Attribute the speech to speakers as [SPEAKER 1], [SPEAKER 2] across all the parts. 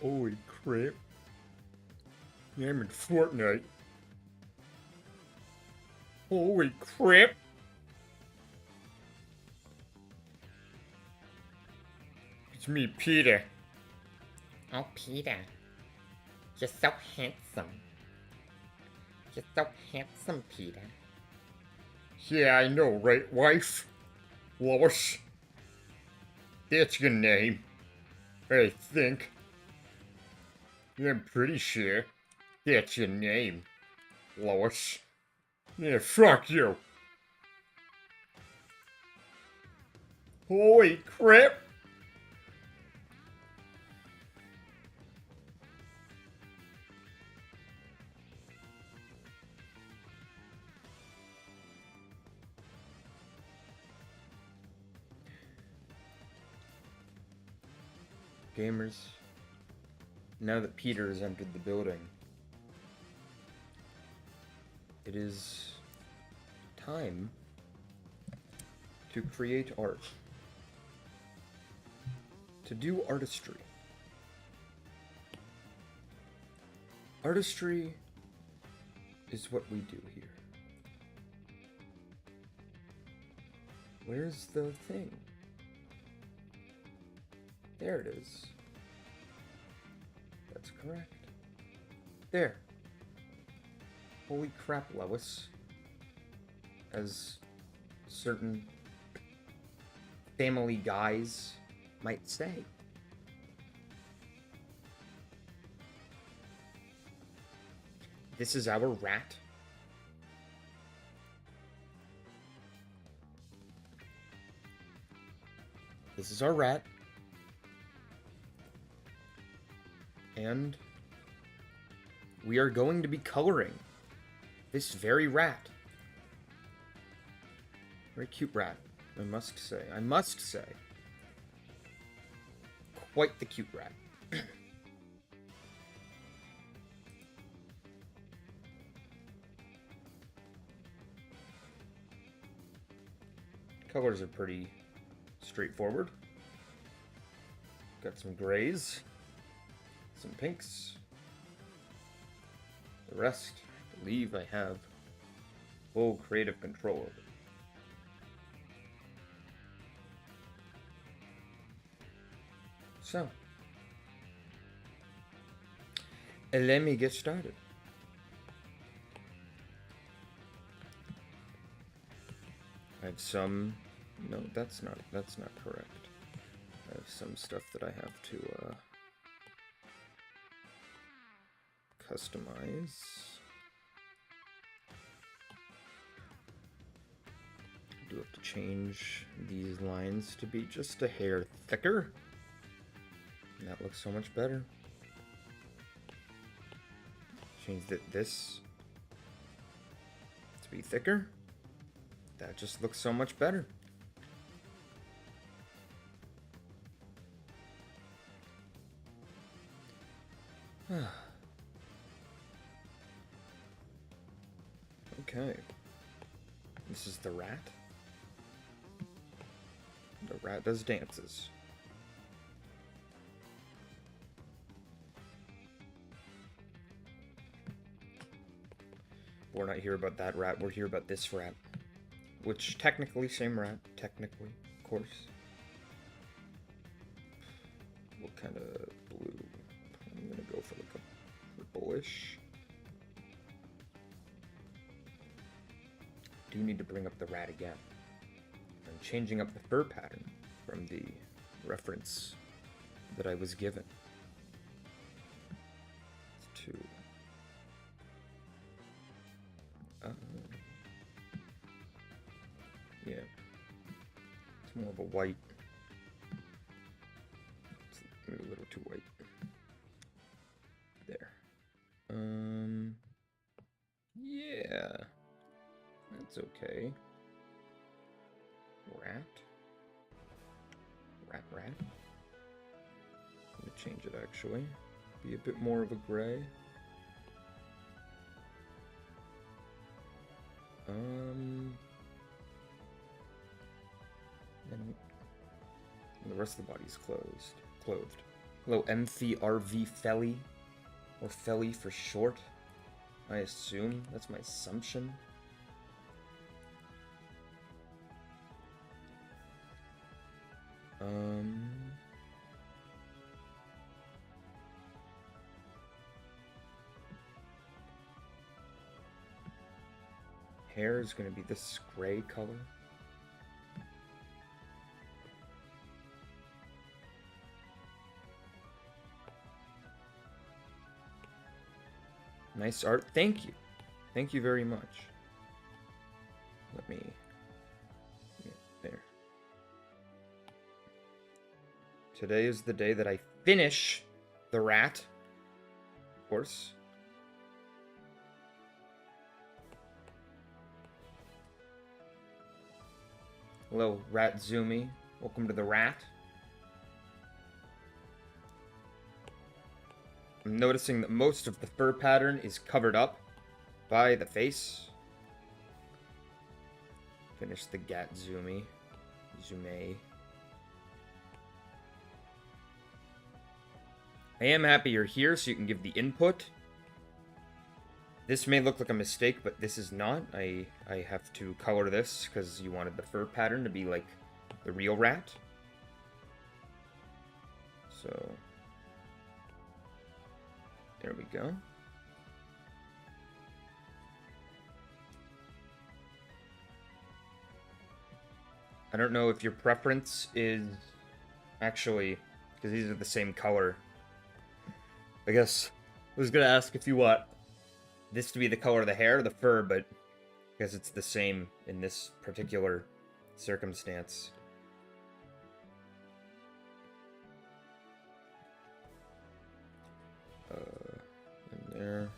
[SPEAKER 1] Holy crap. I'm in Fortnite. Holy crap. It's me, Peter.
[SPEAKER 2] Oh, Peter. You're so handsome. You're so handsome, Peter.
[SPEAKER 1] Yeah, I know, right, wife? Lois? That's your name. I think. I'm pretty sure that's your name, Lois. Yeah, fuck you. Holy crap! Gamers, now that Peter has entered the building, it is time to create art. To do artistry. Artistry is what we do here. Where's the thing? There it is. That's correct. There. Holy crap, Lois. As certain family guys might say. This is our rat. This is our rat. And we are going to be coloring this very rat. Very cute rat, I must say. I must say. Quite the cute rat. Colors are pretty straightforward. Got some grays, some pinks. The rest, I believe I have full creative control over. So, let me get started. I have some. No, that's not correct. I have some stuff that I have to customize. I do have to change these lines to be just a hair thicker. And that looks so much better. Change this to be thicker. That just looks so much better. Okay. This is the rat. The rat does dances. We're not here about that rat, we're here about this rat. Which, technically, same rat. Technically, of course. What kind of blue? I'm gonna go for like a purplish. Do need to bring up the rat again. I'm changing up the fur pattern from the reference that I was given. To yeah, it's more of a white. It's maybe a little too white. There. Yeah, that's okay. Rat. I'm gonna change it actually. Be a bit more of a gray. And the rest of the body's clothed. Hello, MTRV Felly. Or Felly for short. I assume. That's my assumption. Hair is going to be this gray color. Nice art. Thank you. Thank you very much. Let me... There. Today is the day that I finish the rat. Of course. Hello, Rat Zumi. Welcome to the rat. I'm noticing that most of the fur pattern is covered up by the face. Finish the Gatzumi. Zume. I am happy you're here so you can give the input. This may look like a mistake, but this is not. I have to color this because you wanted the fur pattern to be like the real rat. So, there we go. I don't know if your preference is actually, because these are the same color. I guess I was going to ask if you want this to be the color of the hair or the fur, but I guess it's the same in this particular circumstance. In there.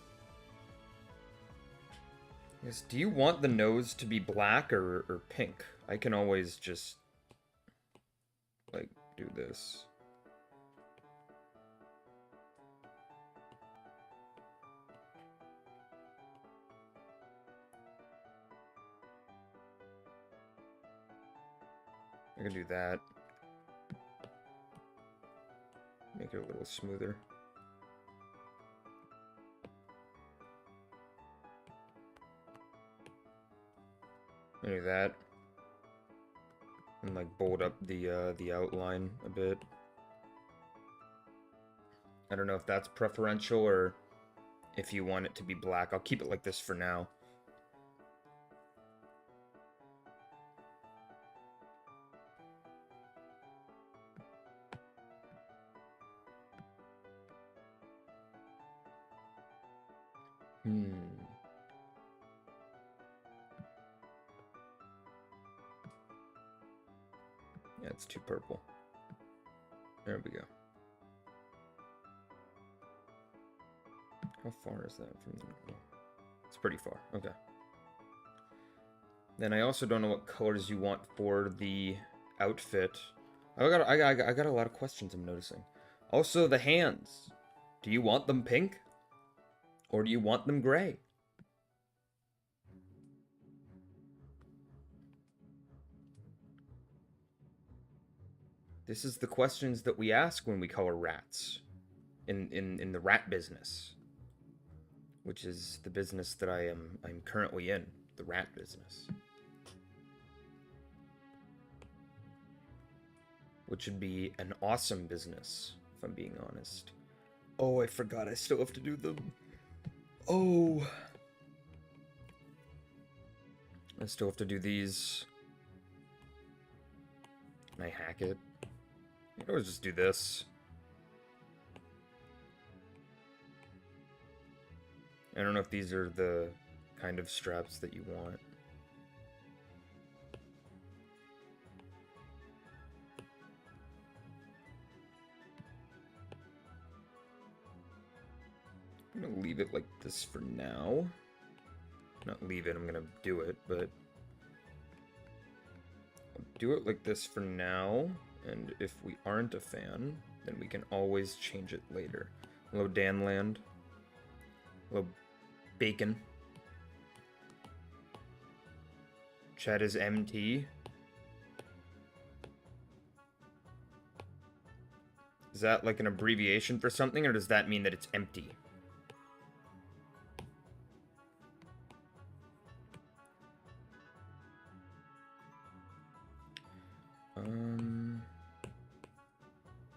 [SPEAKER 1] Yes, do you want the nose to be black or pink? I can always just, like, do this. I can do that. Make it a little smoother. I do that. And like bold up the outline a bit. I don't know if that's preferential or if you want it to be black. I'll keep it like this for now. Yeah, it's too purple. There we go. How far is that from the... It's pretty far. Okay. Then I also don't know what colors you want for the outfit. I got a lot of questions I'm noticing. Also, the hands. Do you want them pink? Or do you want them gray? This is the questions that we ask when we color rats. In the rat business. Which is the business that I'm currently in. The rat business. Which would be an awesome business, if I'm being honest. Oh, I forgot I still have to do them. Oh. I still have to do these. Can I hack it? I can always just do this. I don't know if these are the kind of straps that you want. I'm gonna leave it like this for now. Not leave it, I'm gonna do it, but I'll do it like this for now, and if we aren't a fan, then we can always change it later. Hello, Danland. Hello, Bacon. Chat is MT. Is that like an abbreviation for something, or does that mean that it's empty?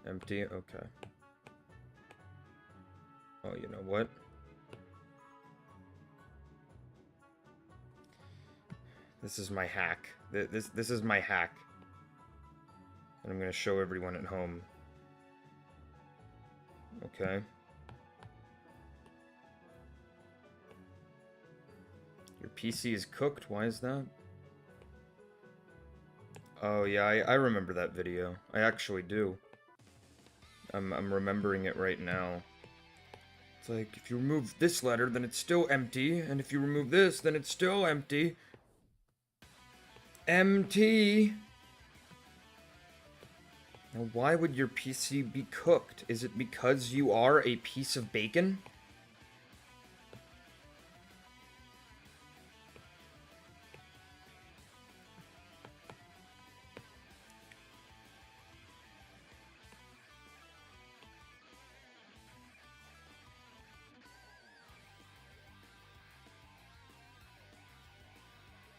[SPEAKER 1] Empty, okay. Oh, you know what? This is my hack. This is my hack. And I'm gonna show everyone at home. Okay. Your PC is cooked, why is that? Oh yeah, I remember that video. I actually do. I'm remembering it right now. It's like, if you remove this letter, then it's still empty, and if you remove this, then it's still empty. Empty! Now, why would your PC be cooked? Is it because you are a piece of bacon?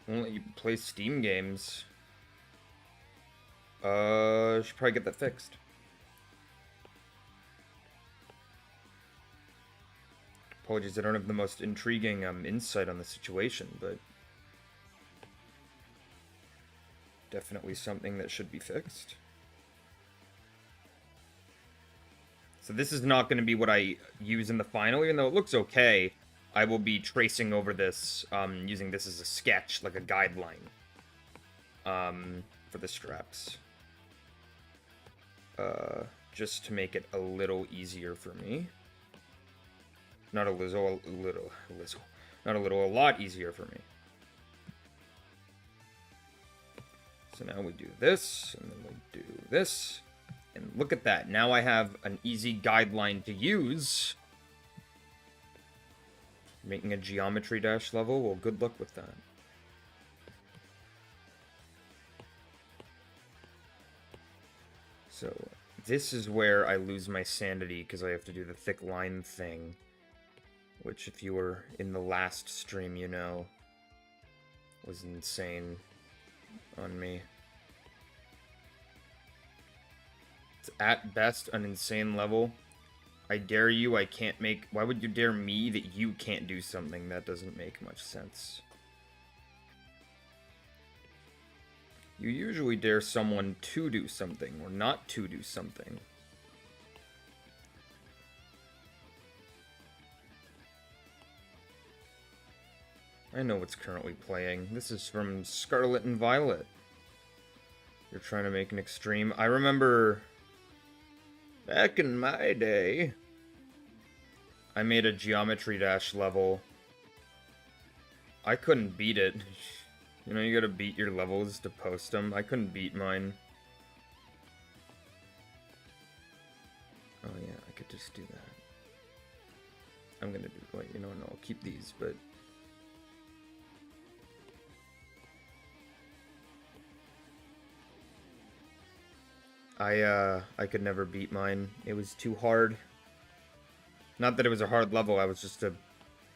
[SPEAKER 1] Won't let you play Steam games. Should probably get that fixed. Apologies, I don't have the most intriguing insight on the situation, but definitely something that should be fixed. So this is not going to be what I use in the final, even though it looks okay. I will be tracing over this, using this as a sketch, like a guideline, for the straps. Just to make it a little easier for me. Not a little, not a little, a lot easier for me. So now we do this, and then we do this, and look at that. Now I have an easy guideline to use. Making a geometry dash level, well, good luck with that. So, this is where I lose my sanity, because I have to do the thick line thing. Which, if you were in the last stream, you know, was insane on me. It's at best an insane level. I dare you, I can't make... Why would you dare me that you can't do something? That doesn't make much sense. You usually dare someone to do something, or not to do something. I know what's currently playing. This is from Scarlet and Violet. You're trying to make an extreme. I remember... Back in my day... I made a Geometry Dash level. I couldn't beat it. You know, you gotta beat your levels to post them. I couldn't beat mine. Oh yeah, I could just do that. I'm gonna do... Wait, you know, no, I'll keep these, but... I could never beat mine. It was too hard. Not that it was a hard level, I was just a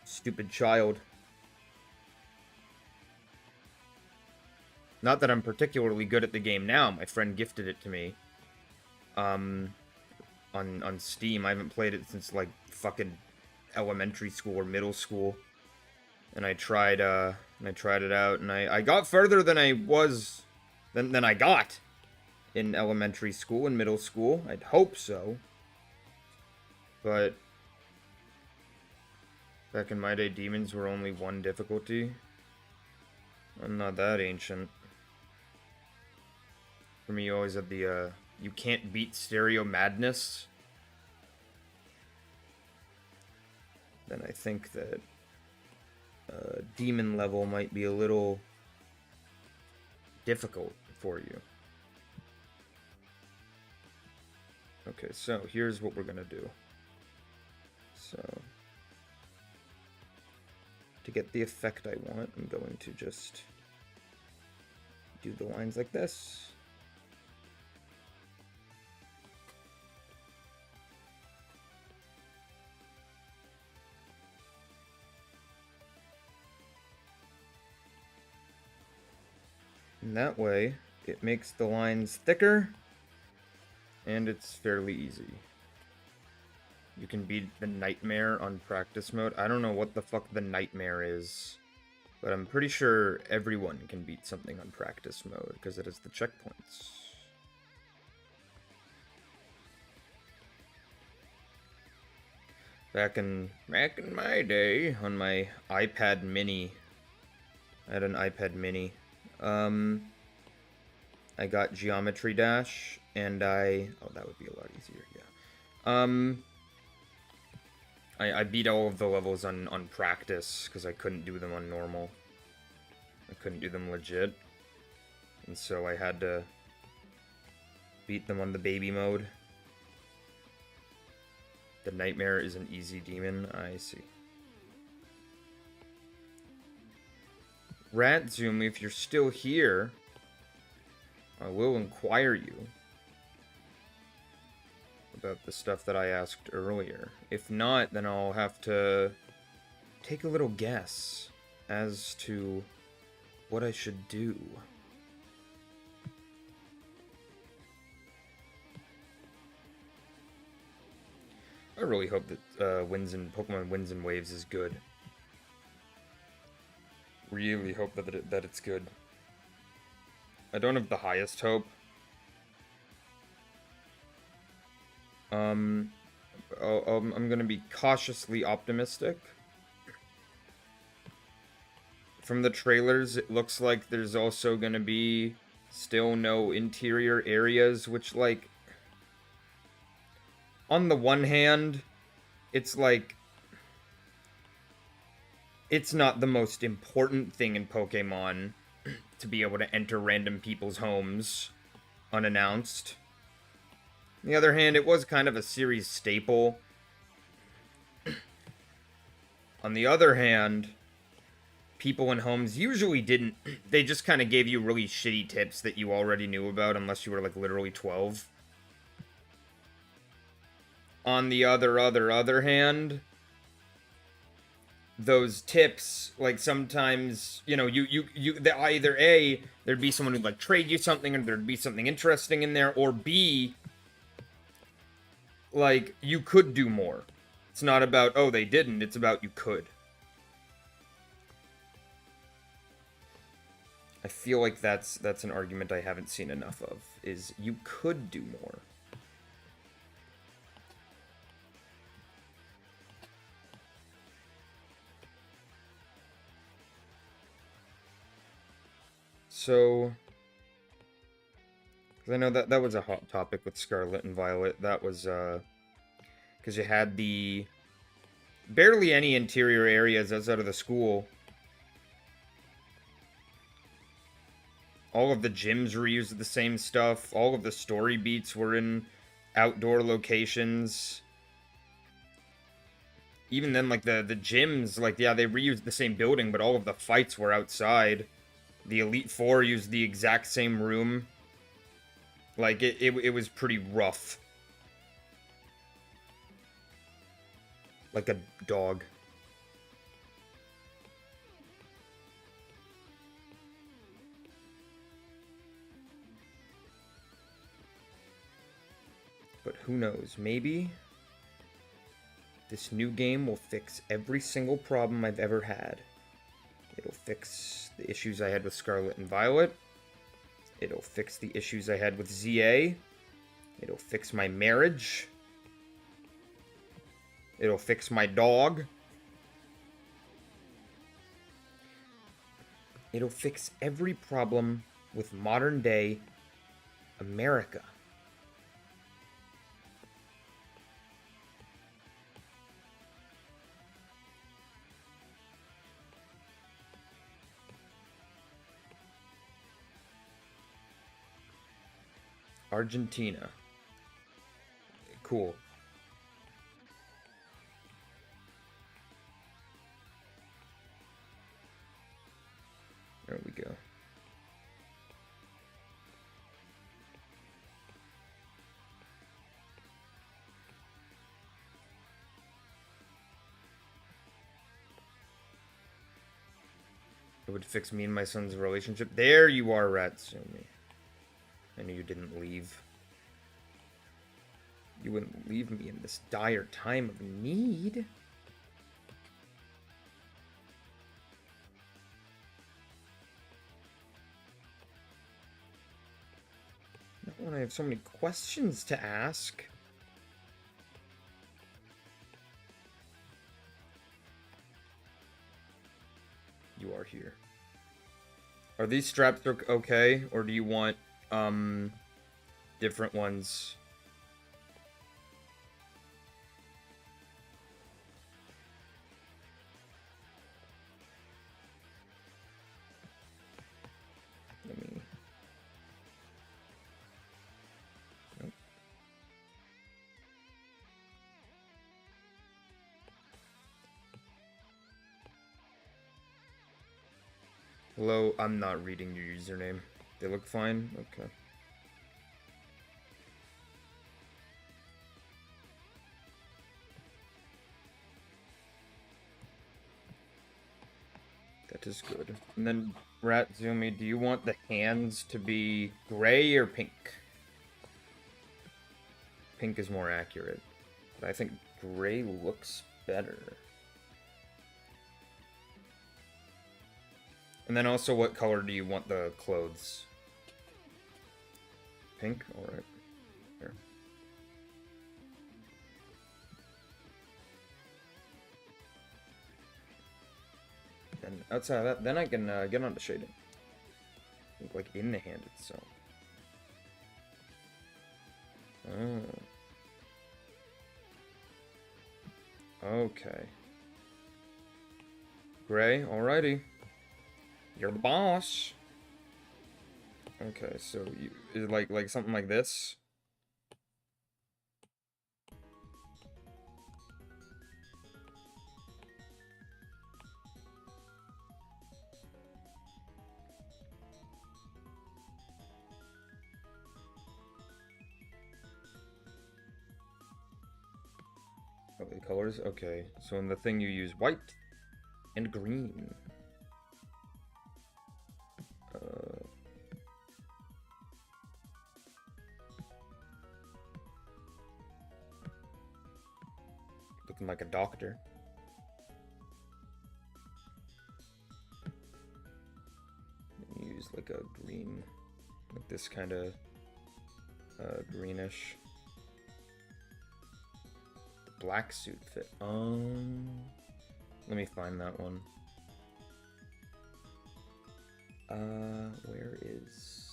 [SPEAKER 1] stupid child. Not that I'm particularly good at the game now. My friend gifted it to me. On Steam. I haven't played it since, like, fucking elementary school or middle school. And I tried it out, and I got further than I was... than I got in elementary school and middle school. I'd hope so. But... back in my day, demons were only one difficulty. I'm not that ancient. For me, you always had the, you can't beat stereo madness. Then I think that demon level might be a little difficult for you. Okay, so here's what we're gonna do. So, to get the effect I want, I'm going to just do the lines like this. And that way, it makes the lines thicker, and it's fairly easy. You can beat the Nightmare on practice mode. I don't know what the fuck the Nightmare is, but I'm pretty sure everyone can beat something on practice mode, because it has the checkpoints. Back in my day, on my iPad mini, I had an iPad mini, I got Geometry Dash, and oh, that would be a lot easier, yeah. I beat all of the levels on practice, because I couldn't do them on normal. I couldn't do them legit. And so I had to beat them on the baby mode. The Nightmare is an easy demon, I see. Ratzoom, if you're still here, I will inquire you about the stuff that I asked earlier. If not, then I'll have to take a little guess as to what I should do. I really hope that Pokemon Winds and Waves is good. Really hope that it's good. I don't have the highest hope. I'm gonna be cautiously optimistic. From the trailers, it looks like there's also gonna be still no interior areas, which, like, on the one hand, it's like, it's not the most important thing in Pokemon to be able to enter random people's homes unannounced. On the other hand, it was kind of a series staple. On the other hand, people in homes usually didn't... They just kind of gave you really shitty tips that you already knew about, unless you were, like, literally 12. On the other hand, those tips, like, sometimes, you know, either A, there'd be someone who'd, like, trade you something, or there'd be something interesting in there, or B, like, you could do more. It's not about, oh, they didn't, it's about you could. I feel like that's an argument I haven't seen enough of, is you could do more. So, because I know that was a hot topic with Scarlet and Violet. That was, because you had barely any interior areas outside of the school. All of the gyms reused the same stuff. All of the story beats were in outdoor locations. Even then, like, the gyms, like, yeah, they reused the same building, but all of the fights were outside. The Elite Four used the exact same room. Like, it was pretty rough. Like a dog. But who knows, maybe this new game will fix every single problem I've ever had. It'll fix the issues I had with Scarlet and Violet. It'll fix the issues I had with ZA. It'll fix my marriage. It'll fix my dog. It'll fix every problem with modern day America. Argentina. Cool. There we go. would fix me and my son's relationship. There you are, Ratsumi. I knew you didn't leave. You wouldn't leave me in this dire time of need. Not when I have so many questions to ask. You are here. Are these straps okay, or do you want different ones? Let me. Nope. Hello, I'm not reading your username. They look fine? Okay. That is good. And then, Ratsumi, do you want the hands to be gray or pink? Pink is more accurate. But I think gray looks better. And then also, what color do you want the clothes? Pink? Alright. Here. And outside of that, then I can get on to shading. Like in the hand itself. Oh. Okay. Gray, alrighty. You're the boss. Okay, so you is it like something like this? Oh, the colors? Okay. So in the thing you use white and green. Looking like a doctor. Use like a green, like this kind of greenish. The black suit fit. Let me find that one. Where is?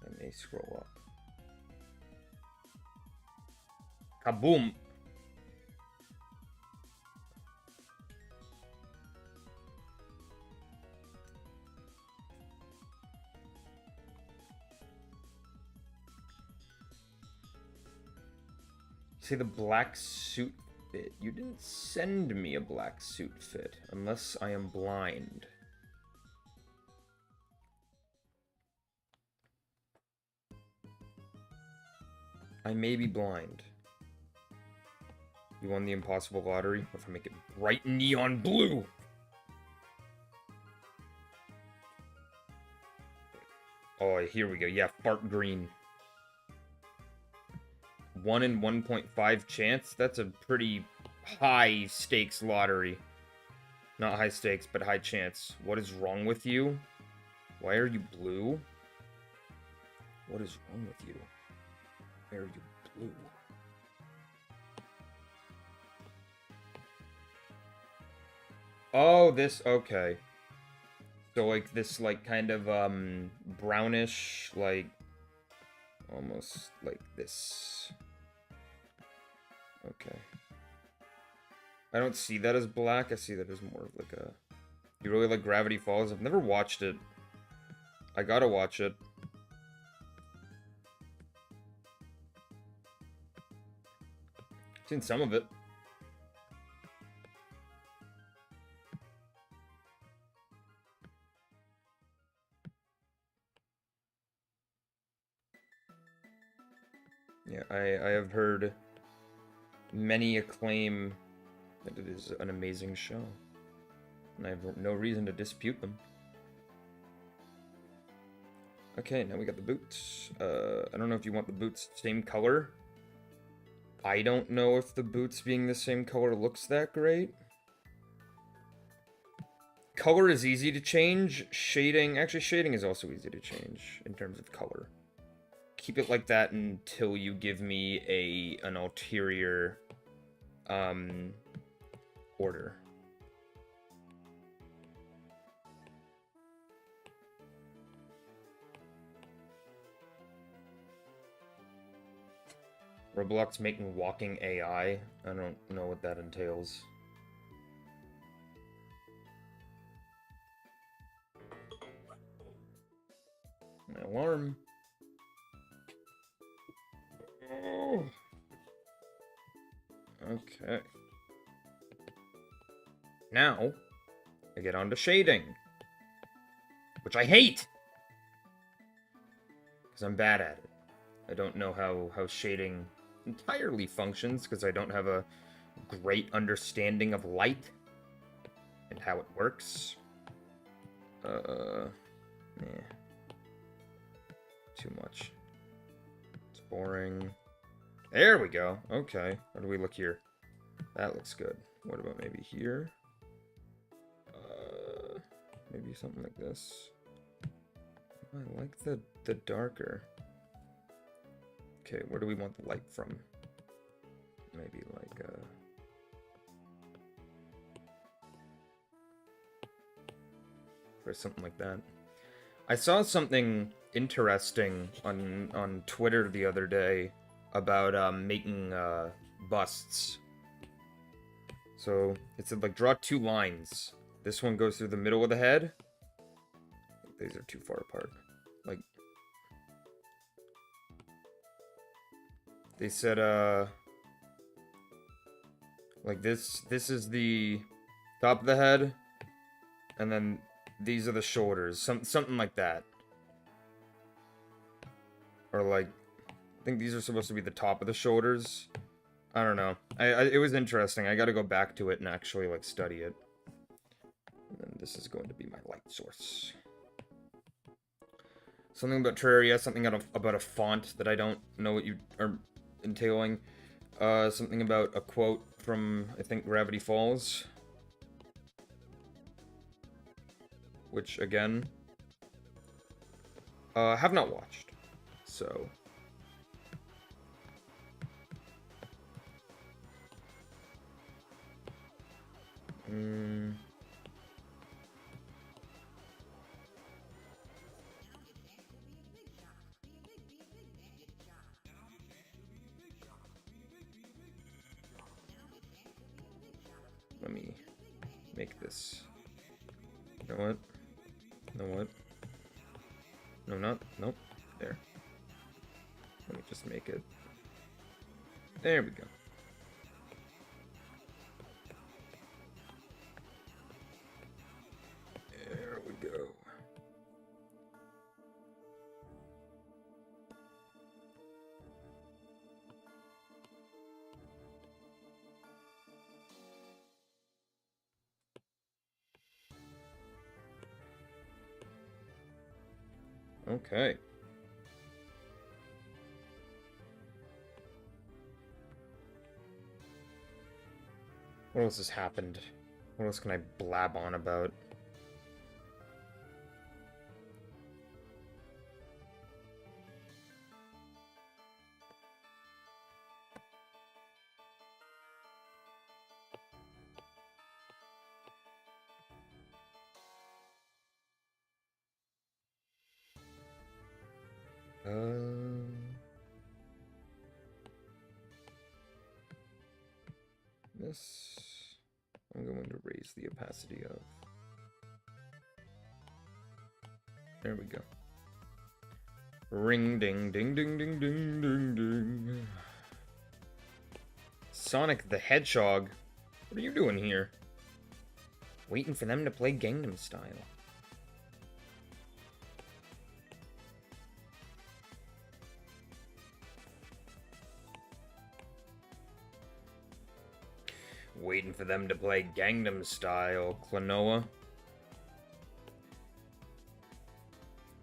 [SPEAKER 1] I may scroll up. Kaboom! See the black suit fit. You didn't send me a black suit fit, unless I am blind. I may be blind. You won the impossible lottery? What if I make it bright neon blue? Oh, here we go. Yeah, fart green. 1 in 1.5 chance? That's a pretty high stakes lottery. Not high stakes, but high chance. What is wrong with you? Why are you blue? What is wrong with you? Why are you blue? Oh, this, okay. So, like, this, like, kind of, brownish, like, almost like this. Okay. I don't see that as black, I see that as more of, like, a... You really like Gravity Falls? I've never watched it. I gotta watch it. Seen some of it. Yeah, I have heard many acclaim that it is an amazing show. And I have no reason to dispute them. Okay, now we got the boots. I don't know if you want the boots same color. I don't know if the boots being the same color looks that great. Color is easy to change. Shading is also easy to change in terms of color. Keep it like that until you give me an ulterior order. Roblox making walking AI. I don't know what that entails. My alarm. Oh. Okay. Now, I get on to shading. Which I hate! Because I'm bad at it. I don't know how shading entirely functions, because I don't have a great understanding of light and how it works. Yeah. Too much. It's boring. There we go. Okay. How do we look here? That looks good. What about maybe here? Maybe something like this. I like the darker. Okay, where do we want the light from? Maybe like or something like that. I saw something interesting on Twitter the other day about making busts. So it said like draw 2 lines. This one goes through the middle of the head. These are too far apart. Like they said like this is the top of the head, and then these are the shoulders. Something like that. Or like I think these are supposed to be the top of the shoulders. I don't know. It was interesting. I got to go back to it and actually like study it. And then this is going to be my light source. Something about Terraria, something about a font that I don't know what you are entailing. Something about a quote from, I think, Gravity Falls. Which, again, have not watched. So... Let me make this. You know what? You know what? No, not. Nope. There. Let me just make it. There we go. There we go. Okay. What else has happened? What else can I blab on about? This I'm going to raise the opacity of. There we go. Ring ding ding ding ding ding ding ding. Sonic the Hedgehog, what are you doing here? Waiting for them to play Gangnam Style. Waiting for them to play Gangnam Style, Klonoa.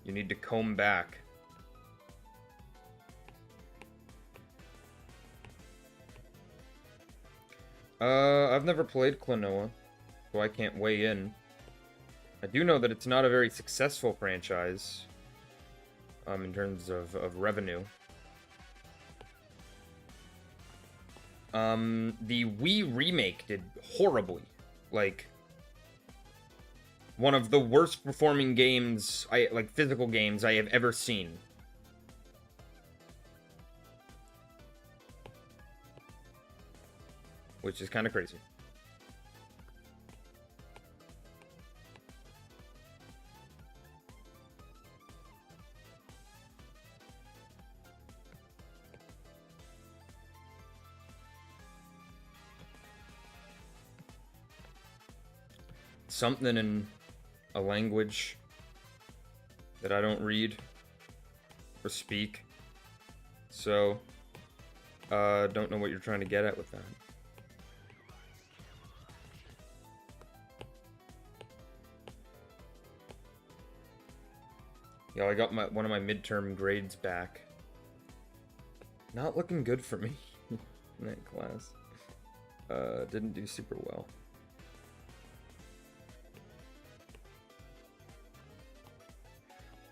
[SPEAKER 1] You need to comb back. I've never played Klonoa, so I can't weigh in. I do know that it's not a very successful franchise, in terms of revenue. The Wii remake did horribly. Like, one of the worst performing games, physical games I have ever seen. Which is kind of crazy. Something in a language that I don't read or speak. So, don't know what you're trying to get at with that. Yeah, I got one of my midterm grades back. Not looking good for me in that class. Didn't do super well.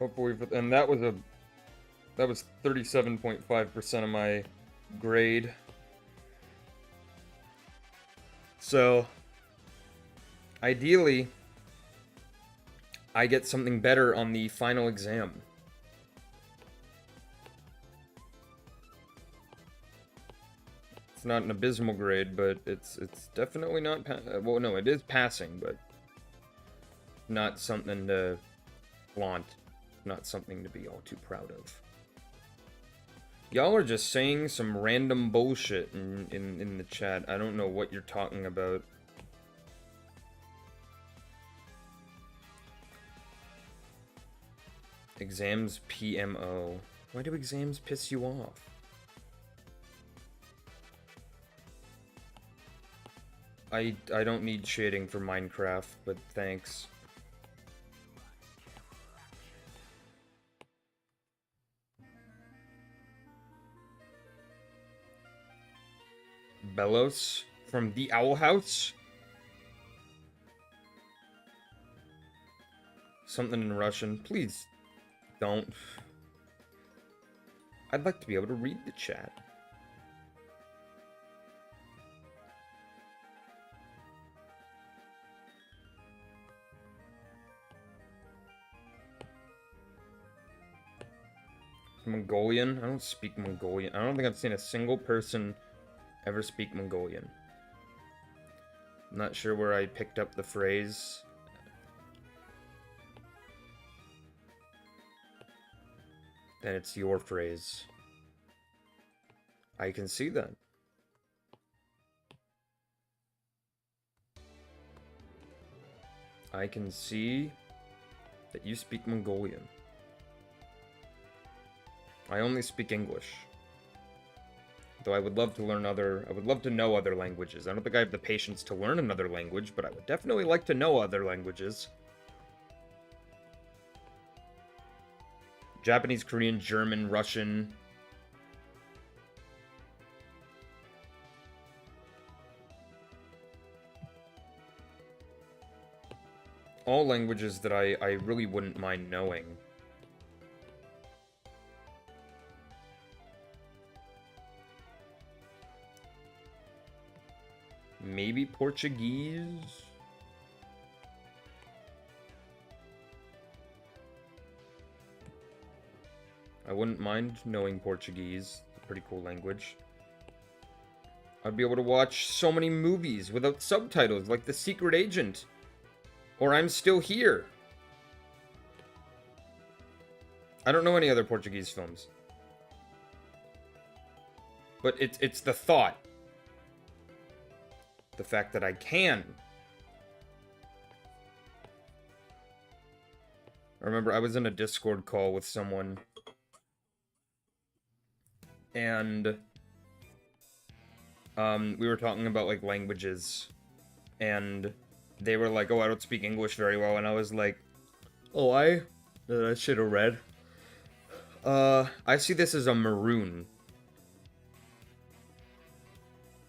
[SPEAKER 1] Hopefully, and that was 37.5% of my grade. So, ideally, I get something better on the final exam. It's not an abysmal grade, but it's definitely not well, no, it is passing, but not something to flaunt. Not something to be all too proud of. Y'all are just saying some random bullshit in the chat. I don't know what you're talking about. Exams PMO. Why do exams piss you off? I don't need shading for Minecraft, but thanks. Belos from the Owl House? Something in Russian. Please don't. I'd like to be able to read the chat. Mongolian? I don't speak Mongolian. I don't think I've seen a single person ever speak Mongolian. I'm not sure where I picked up the phrase. Then it's your phrase. I can see that. I can see that you speak Mongolian. I only speak English. Though I would love to learn I would love to know other languages. I don't think I have the patience to learn another language, but I would definitely like to know other languages. Japanese, Korean, German, Russian. All languages that I really wouldn't mind knowing. Maybe Portuguese? I wouldn't mind knowing Portuguese. It's a pretty cool language. I'd be able to watch so many movies without subtitles, like The Secret Agent. Or I'm Still Here. I don't know any other Portuguese films. But it's the thought. The fact that I can. I remember I was in a Discord call with someone. And we were talking about, like, languages, and they were like, oh, I don't speak English very well, and I was like, oh, I should have read. I see this as a maroon.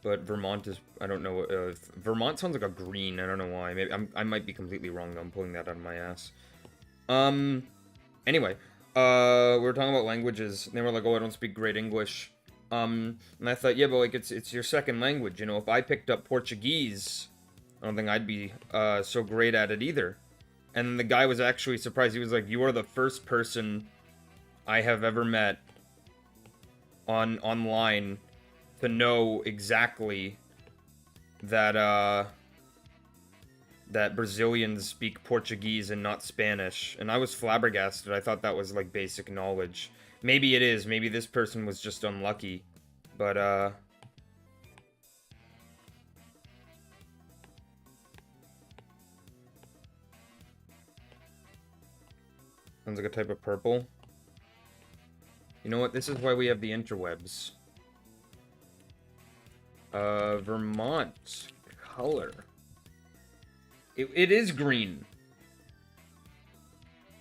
[SPEAKER 1] But Vermont is, I don't know, Vermont sounds like a green, I don't know why. Maybe, I might be completely wrong, though. I'm pulling that out of my ass. Anyway, we were talking about languages, and they were like, oh, I don't speak great English. And I thought, yeah, but, like, it's your second language, you know? If I picked up Portuguese, I don't think I'd be, so great at it either. And the guy was actually surprised. He was like, you are the first person I have ever met online to know exactly that that Brazilians speak Portuguese and not Spanish. And I was flabbergasted. I thought that was like basic knowledge. Maybe it is. Maybe this person was just unlucky. But sounds like a type of purple. You know what? This is why we have the interwebs. Vermont color. It is green.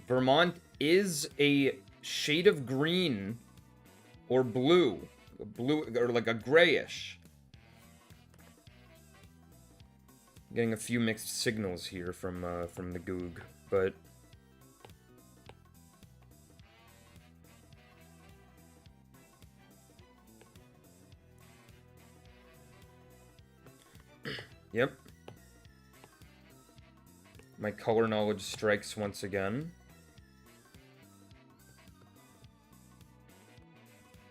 [SPEAKER 1] Vermont is a shade of green or blue. Blue, or like a grayish. Getting a few mixed signals here from the Goog, but yep. My color knowledge strikes once again.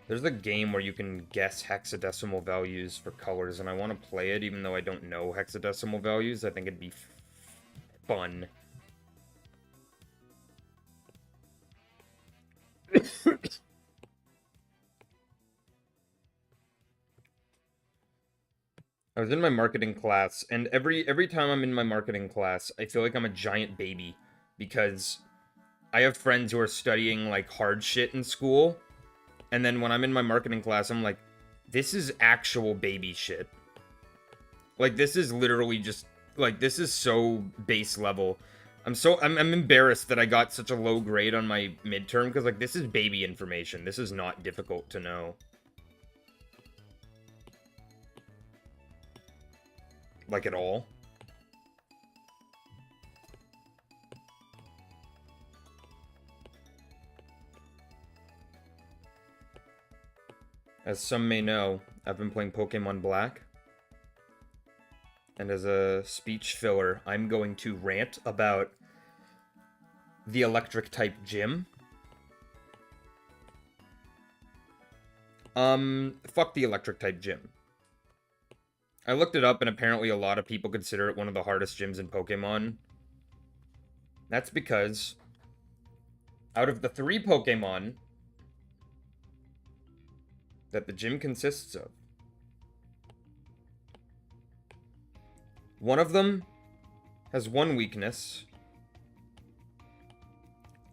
[SPEAKER 1] There's a game where you can guess hexadecimal values for colors, and I want to play it even though I don't know hexadecimal values. I think it'd be fun. I was in my marketing class, and every time I'm in my marketing class, I feel like I'm a giant baby, because I have friends who are studying, like, hard shit in school, and then when I'm in my marketing class, I'm like, this is actual baby shit. Like, this is literally just, like, this is so base level. I'm embarrassed that I got such a low grade on my midterm, because, like, this is baby information. This is not difficult to know. Like, at all. As some may know, I've been playing Pokemon Black. And as a speech filler, I'm going to rant about the electric-type gym. Fuck the electric-type gym. I looked it up, and apparently a lot of people consider it one of the hardest gyms in Pokemon. That's because out of the 3 Pokemon that the gym consists of, one of them has 1 weakness,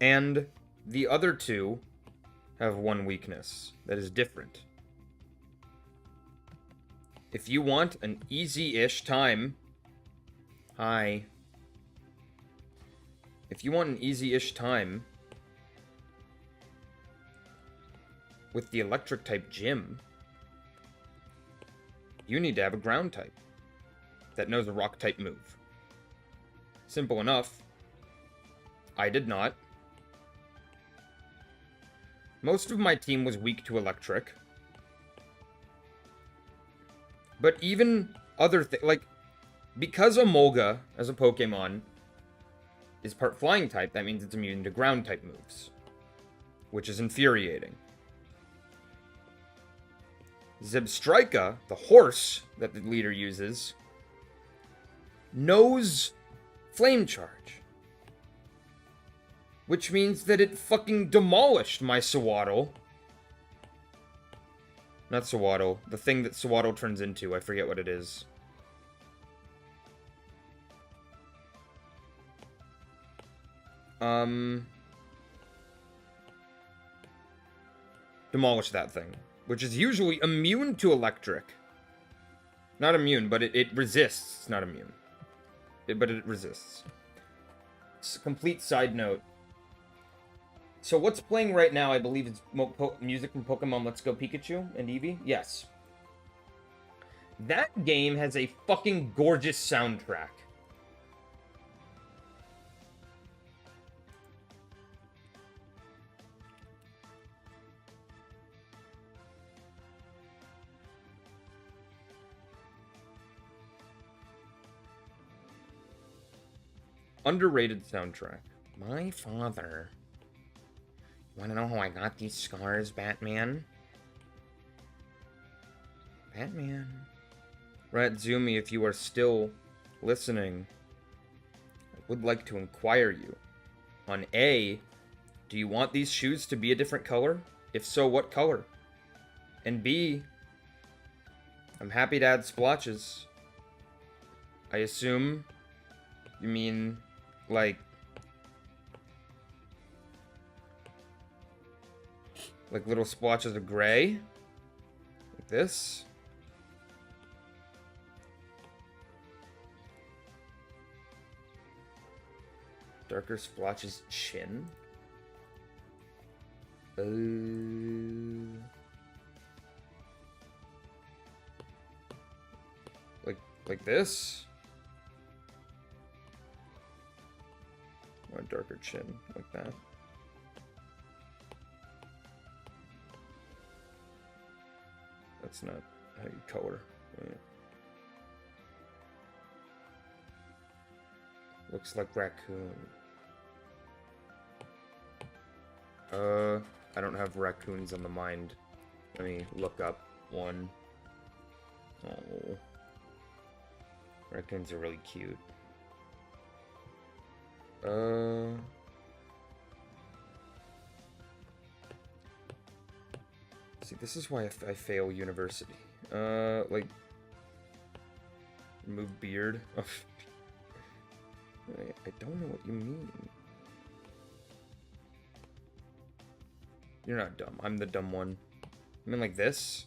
[SPEAKER 1] and the other 2 have 1 weakness that is different. If you want an easy-ish time... Hi. If you want an easy-ish time with the electric-type gym, you need to have a ground-type that knows a rock-type move. Simple enough. I did not. Most of my team was weak to electric. But even other things, like, because Emolga, as a Pokemon, is part flying type, that means it's immune to ground type moves. Which is infuriating. Zebstrika, the horse that the leader uses, knows Flame Charge. Which means that it fucking demolished my Sewaddle. Not Sewaddle. The thing that Sewaddle turns into. I forget what it is. Demolish that thing. Which is usually immune to electric. Not immune, but it resists. It's not immune. But it resists. It's a complete side note. So what's playing right now, I believe, is music from Pokemon Let's Go Pikachu and Eevee? Yes. That game has a fucking gorgeous soundtrack. Underrated soundtrack.
[SPEAKER 2] My father. You wanna know how I got these scars, Batman? Batman.
[SPEAKER 1] Ratzumi, if you are still listening, I would like to inquire you on A, do you want these shoes to be a different color? If so, what color? And B, I'm happy to add splotches. I assume you mean like little splotches of gray? Like this? Darker splotches chin? Like this? Or a darker chin, like that. That's not how you color. Right? Looks like raccoon. I don't have raccoons on the mind. Let me look up one. Oh. Raccoons are really cute. See, this is why I fail university. Like... remove beard? I don't know what you mean. You're not dumb. I'm the dumb one. I mean like this?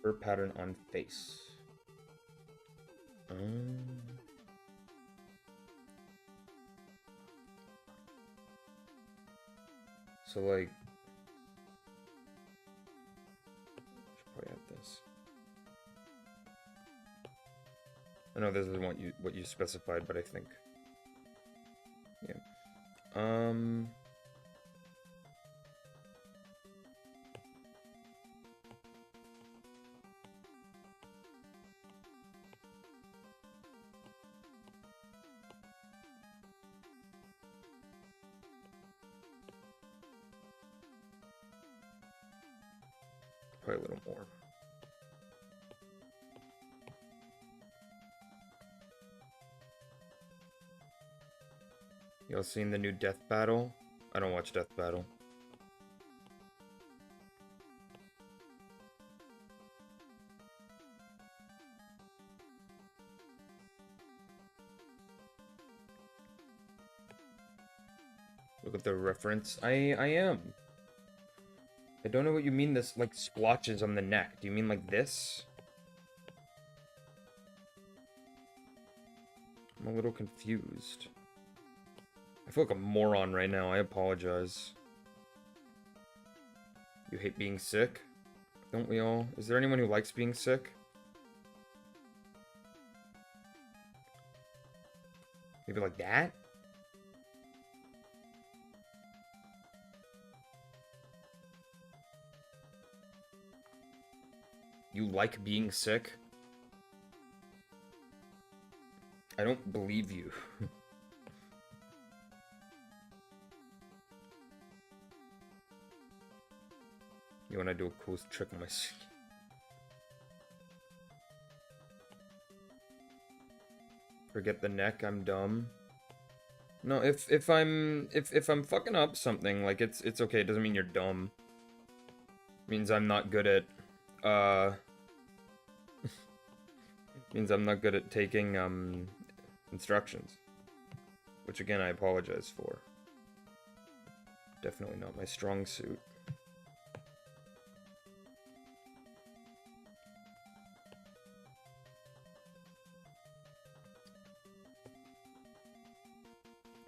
[SPEAKER 1] Fur pattern on face. So like, should probably add this. I know this isn't what you specified, but I think, yeah. Probably a little more. Y'all seen the new Death Battle? I don't watch Death Battle. Look at the reference. I am. I don't know what you mean this, like, splotches on the neck. Do you mean like this? I'm a little confused. I feel like a moron right now. I apologize. You hate being sick? Don't we all? Is there anyone who likes being sick? Maybe like that? You like being sick? I don't believe you. You wanna do a cool trick on my skin? Forget the neck, I'm dumb. No, if I'm fucking up something, like it's okay. It doesn't mean you're dumb. It means I'm not good at means I'm not good at taking instructions. Which again I apologize for. Definitely not my strong suit.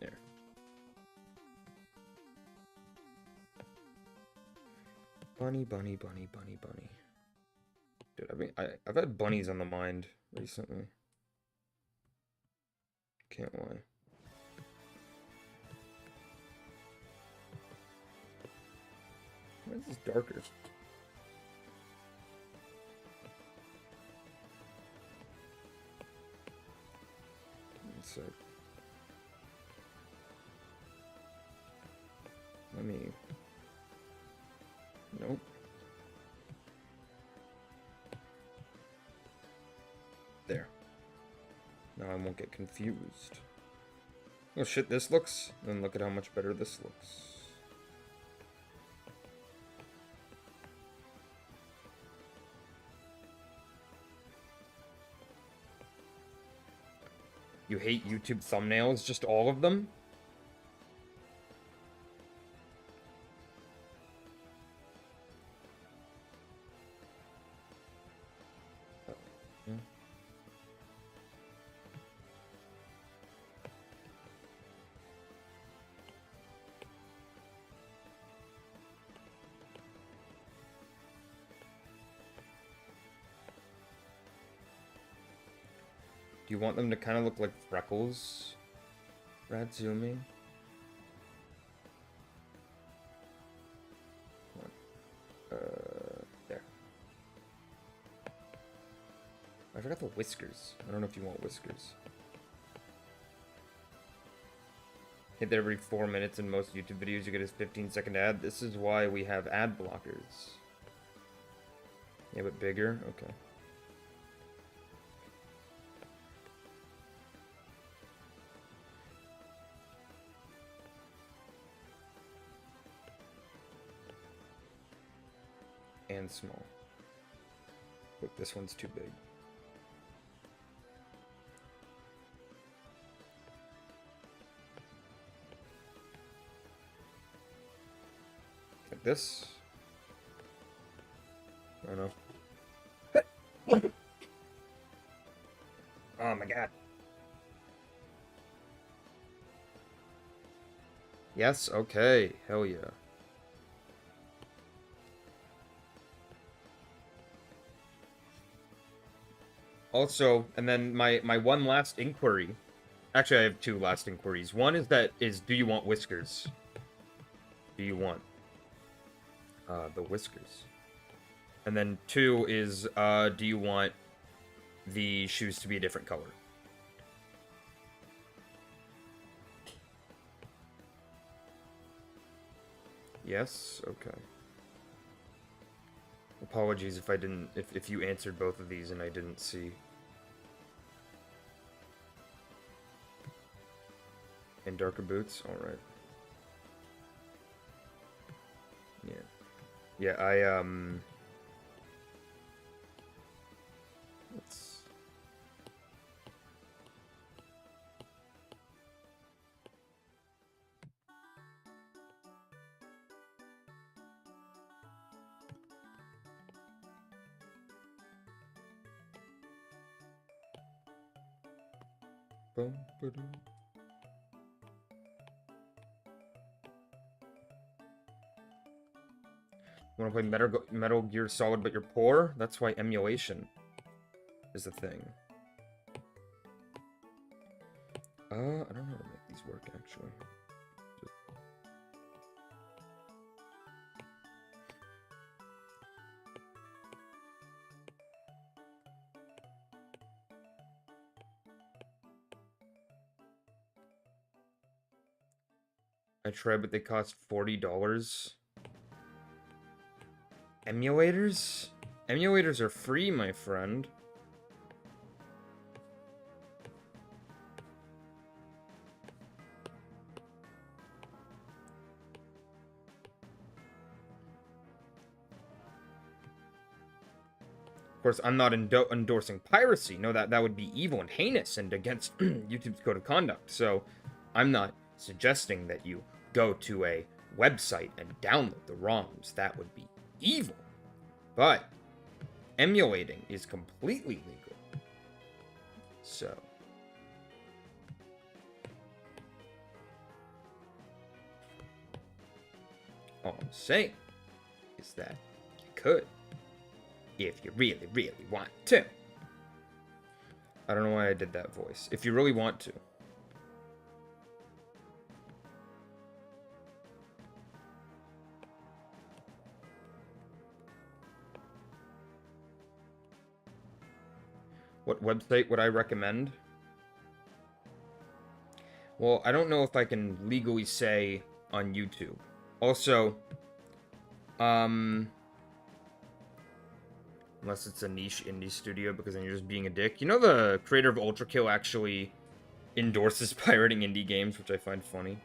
[SPEAKER 1] There. Bunny, bunny, bunny, bunny, bunny. Dude, I've had bunnies on the mind recently. Can't lie. Why is this darker? One sec. Let me... Nope. There. Now I won't get confused. Oh shit, this looks... Then look at how much better this looks. You hate YouTube thumbnails? Just all of them? Do you want them to kind of look like freckles? Radzumi? There. I forgot the whiskers. I don't know if you want whiskers. Hit that every 4 minutes in most YouTube videos you get a 15-second ad. This is why we have ad blockers. Yeah, but bigger? Okay. And small. Look, this one's too big. Like this? I don't know. Oh my god. Yes, okay. Hell yeah. Also, and then my one last inquiry. Actually, I have two last inquiries. One is do you want whiskers? Do you want the whiskers? And then two is do you want the shoes to be a different color? Yes? Okay. Apologies if I didn't if you answered both of these and I didn't see. And darker boots? Alright. Yeah. Yeah, let's... Bum, ba-dum. Want to play Metal Gear Solid but you're poor? That's why emulation is the thing. I don't know how to make these work, actually. I tried, but they cost $40. Emulators? Emulators are free, my friend. course, I'm not endorsing piracy. No, that would be evil and heinous and against YouTube's code of conduct. So I'm not suggesting that you go to a website and download the ROMs. That would be evil. But emulating is completely legal. So all I'm saying is that you could, if you really, really want to. I don't know why I did that voice. If you really want to. What website would I recommend? Well, I don't know if I can legally say on YouTube. Also, unless it's a niche indie studio, because then you're just being a dick. You know, the creator of Ultra Kill actually endorses pirating indie games, which I find funny.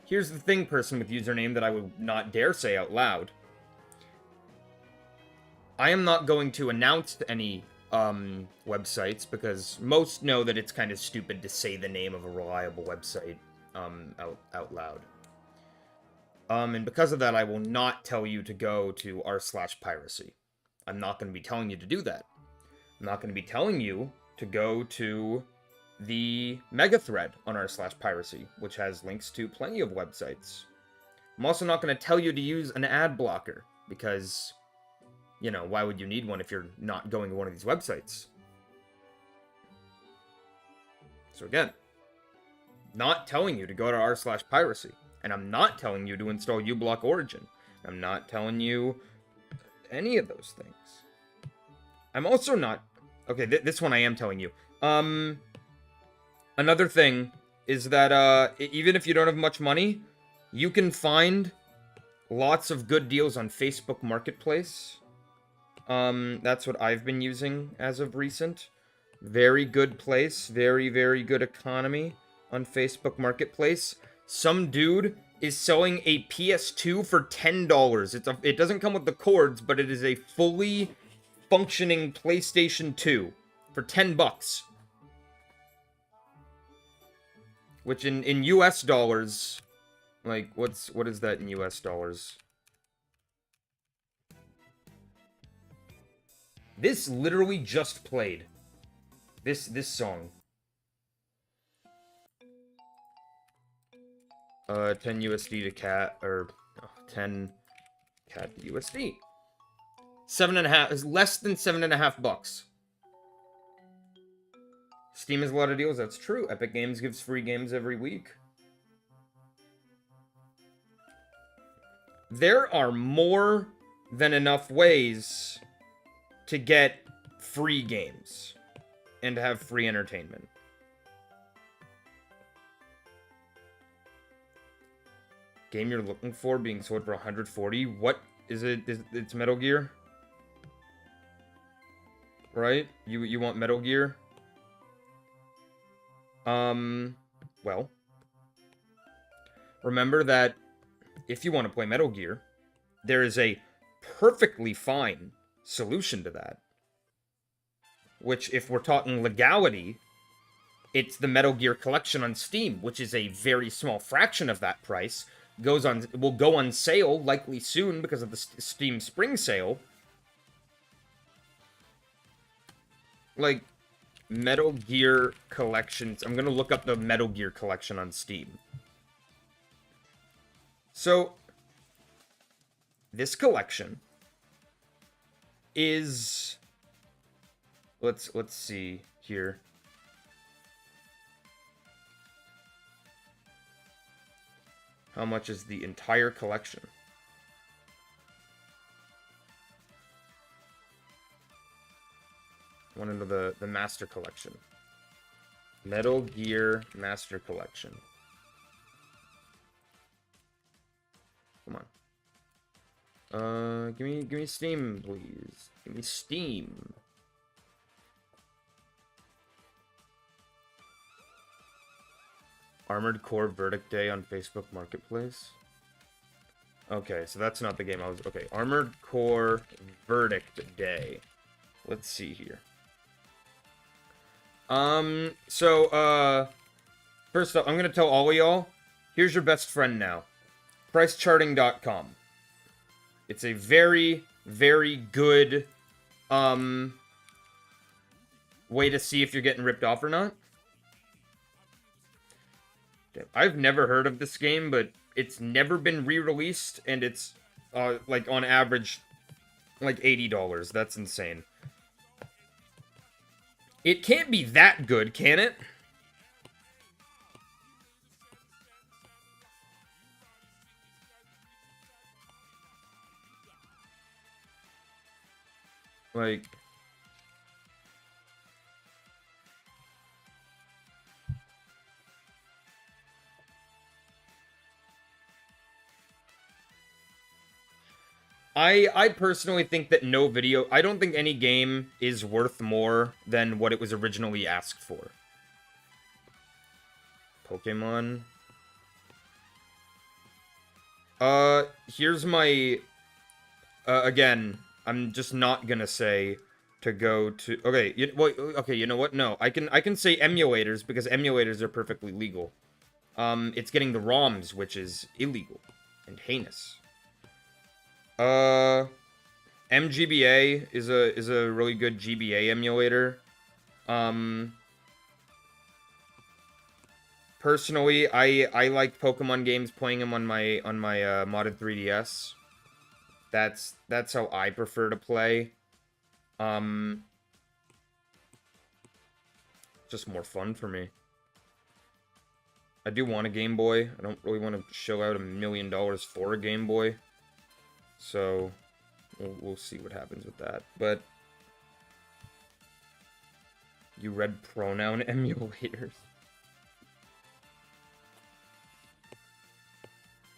[SPEAKER 1] Here's the thing, person with username that I would not dare say out loud. I am not going to announce any websites, because most know that it's kind of stupid to say the name of a reliable website out loud. And because of that, I will not tell you to go to r/piracy. I'm not going to be telling you to do that. I'm not going to be telling you to go to the mega thread on r/piracy, which has links to plenty of websites. I'm also not going to tell you to use an ad blocker, because, you know, why would you need one if you're not going to one of these websites? So again, not telling you to go to r/piracy. And I'm not telling you to install uBlock Origin. I'm not telling you any of those things. I'm also not... Okay, this one I am telling you. Another thing is that even if you don't have much money, you can find lots of good deals on Facebook Marketplace. That's what I've been using as of recent. Very good place. Very, very good economy on Facebook Marketplace. Some dude is selling a PS2 for $10. It doesn't come with the cords, but it is a fully functioning PlayStation 2 for $10. Which in US dollars, like, what is that in US dollars? This literally just played. This song. 10 USD to cat, or 10 cat USD. 7.5 is less than $7.50. Steam has a lot of deals, that's true. Epic Games gives free games every week. There are more than enough ways to get free games and have free entertainment. Game you're looking for being sold for 140. What is it? It's Metal Gear, right? You want Metal Gear? Well, remember that if you want to play Metal Gear, there is a perfectly fine solution to that. Which, if we're talking legality, it's the Metal Gear Collection on Steam, which is a very small fraction of that price. Will go on sale likely soon because of the Steam Spring Sale. Like, Metal Gear Collections. I'm gonna look up the Metal Gear Collection on Steam. So, this collection is... Let's see here. How much is the entire collection? I want to know the Master Collection. Metal Gear Master Collection. Come on. Give me Steam, please. Give me Steam. Armored Core Verdict Day on Facebook Marketplace. Okay, so that's not the game I was... Okay, Armored Core Verdict Day. let's see here. First up, I'm gonna tell all of y'all, here's your best friend now. Pricecharting.com. It's a very, very good, way to see if you're getting ripped off or not. I've never heard of this game, but it's never been re-released, and it's, like, on average, like, $80. That's insane. It can't be that good, can it? Like... I personally think that I don't think any game is worth more than what it was originally asked for. Pokemon. Here's my... again, I'm just not gonna say to go to... Okay, you know what? No, I can say emulators, because emulators are perfectly legal. It's getting the ROMs, which is illegal and heinous. MGBA is a really good GBA emulator. Personally, I like Pokemon games, playing them on my modded 3DS. That's how I prefer to play. Just more fun for me. I do want a Game Boy. I don't really want to shell out $1 million for a Game Boy. So, we'll see what happens with that. But, you read pronoun emulators.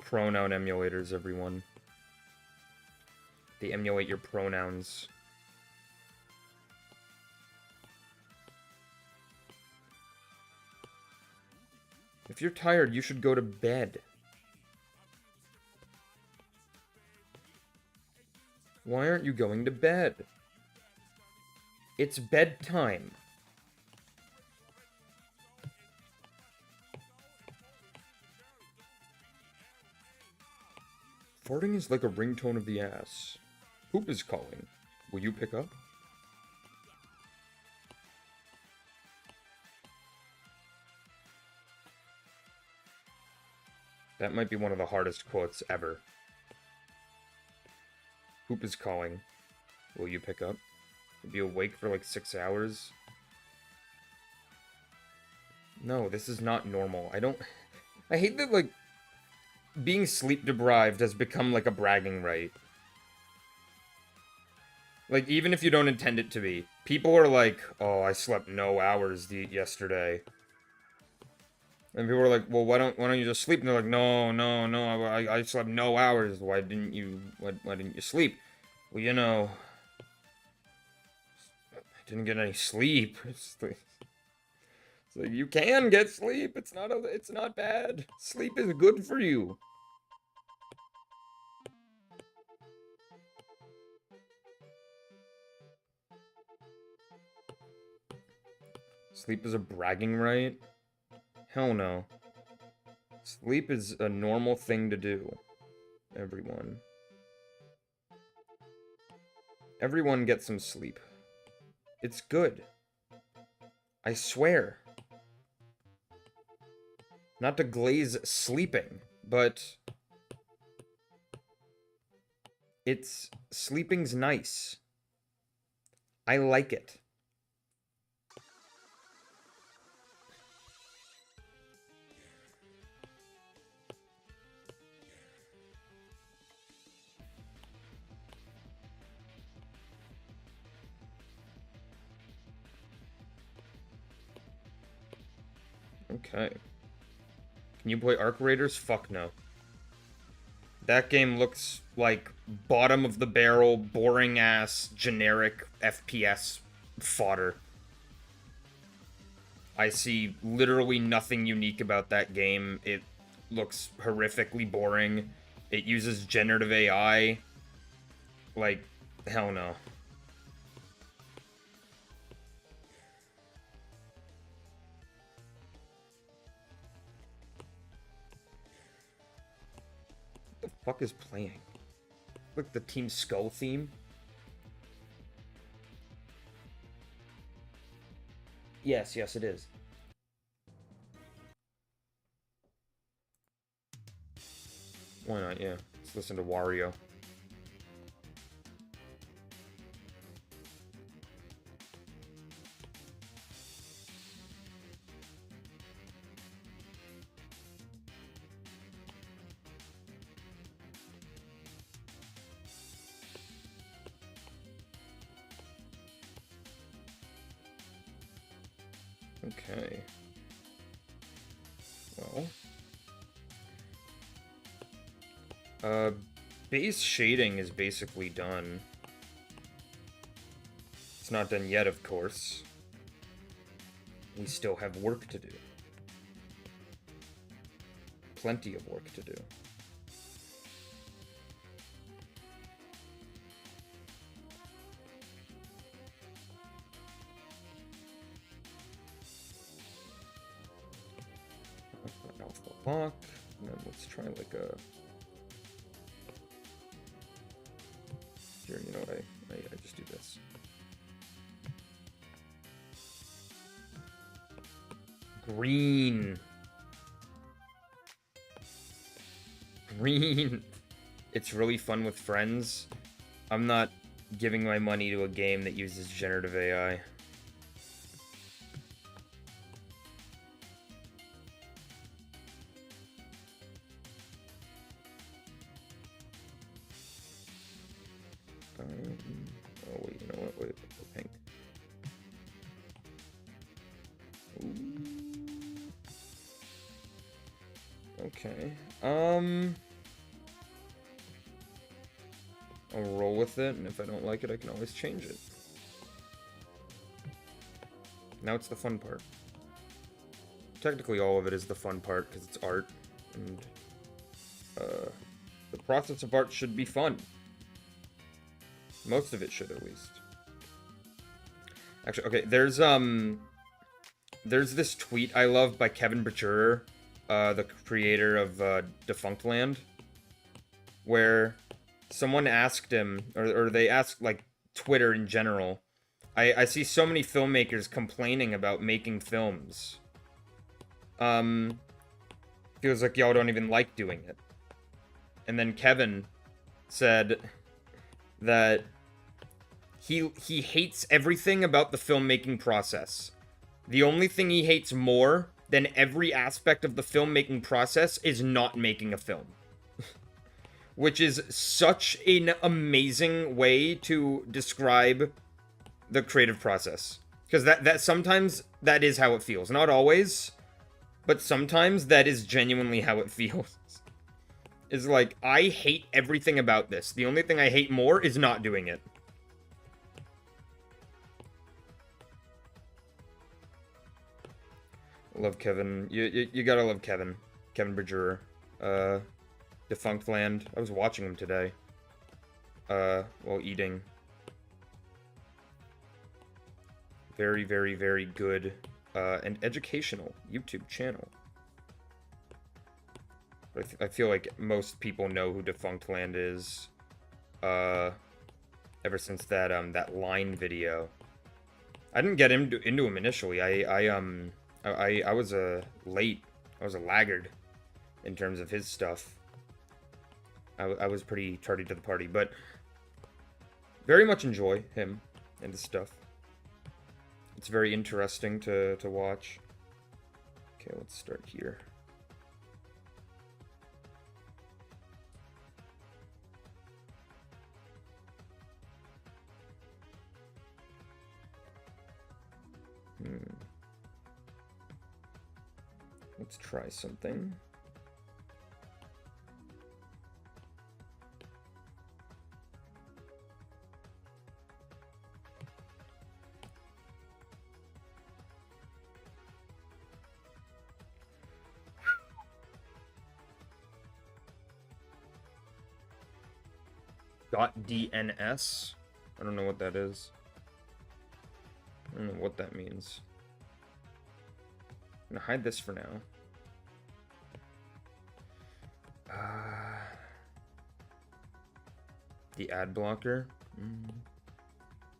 [SPEAKER 1] Pronoun emulators, everyone. They emulate your pronouns. If you're tired, you should go to bed. Why aren't you going to bed? It's bedtime. Farting is like a ringtone of the ass. Poop is calling. Will you pick up? That might be one of the hardest quotes ever. Poop is calling. Will you pick up? You'll be awake for like 6 hours? No, this is not normal. I hate that, like, being sleep deprived has become like a bragging right. Like, even if you don't intend it to be. People are like, oh, I slept no hours yesterday. And people are like, well, why don't you just sleep? And they're like, no, I slept no hours. Why didn't you sleep? Well, you know, I didn't get any sleep. It's like, you can get sleep. It's not bad. Sleep is good for you. Sleep is a bragging right? Hell no. Sleep is a normal thing to do. Everyone. Everyone gets some sleep. It's good. I swear. Not to glaze sleeping, but... Sleeping's nice. I like it. Okay. Can you play Arc Raiders? Fuck no. That game looks like bottom of the barrel, boring ass, generic FPS fodder. I see literally nothing unique about that game. It looks horrifically boring. It uses generative AI. Like, hell no. fuck is playing? Like the Team Skull theme? Yes, yes, it is. Why not? Yeah. Let's listen to Wario. Okay. Well. Base shading is basically done. It's not done yet, of course. We still have work to do. Plenty of work to do. Alpha lock. And then let's try like a... Here, you know what, I just do this. Green. Green. It's really fun with friends. I'm not giving my money to a game that uses generative AI. Oh wait, you know what? Wait, pink. Ooh. Okay. I'll roll with it, and if I don't like it, I can always change it. Now it's the fun part. Technically, all of it is the fun part because it's art, and the process of art should be fun. Most of it should, at least. Actually, okay, there's this tweet I love by Kevin Butcher, the creator of Defunctland, where someone asked him, or they asked, like, Twitter in general. I see so many filmmakers complaining about making films. Feels like y'all don't even like doing it. And then Kevin said that he hates everything about the filmmaking process. The only thing he hates more than every aspect of the filmmaking process is not making a film. Which is such an amazing way to describe the creative process. Because that sometimes that is how it feels. Not always, but sometimes that is genuinely how it feels. Is like, I hate everything about this. The only thing I hate more is not doing it. Love Kevin. You gotta love Kevin. Kevin Bridger. Defunctland. I was watching him today. While eating. Very, very, very good and educational YouTube channel. I feel like most people know who Defunctland is. Ever since that Line video. I didn't get into him initially. I was late. I was a laggard in terms of his stuff. I was pretty tardy to the party, but very much enjoy him and his stuff. It's very interesting to watch. Okay, let's start here. Let's try something. .dns. I don't know what that is. I don't know what that means. I'm gonna hide this for now. The ad blocker?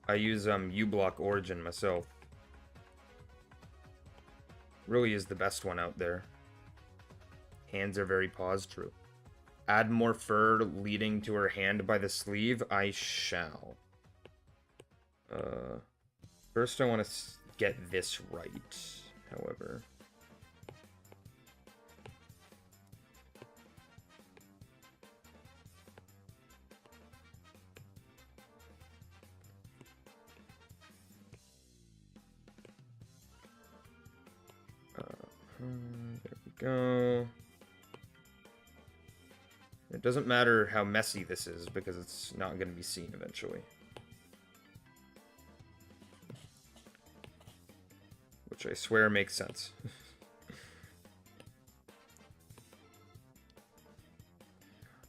[SPEAKER 1] I use uBlock Origin myself. Really is the best one out there. Hands are very paws, true. Add more fur leading to her hand by the sleeve. I shall. First I want to get this right, however. There we go. It doesn't matter how messy this is, because it's not going to be seen eventually. Which I swear makes sense.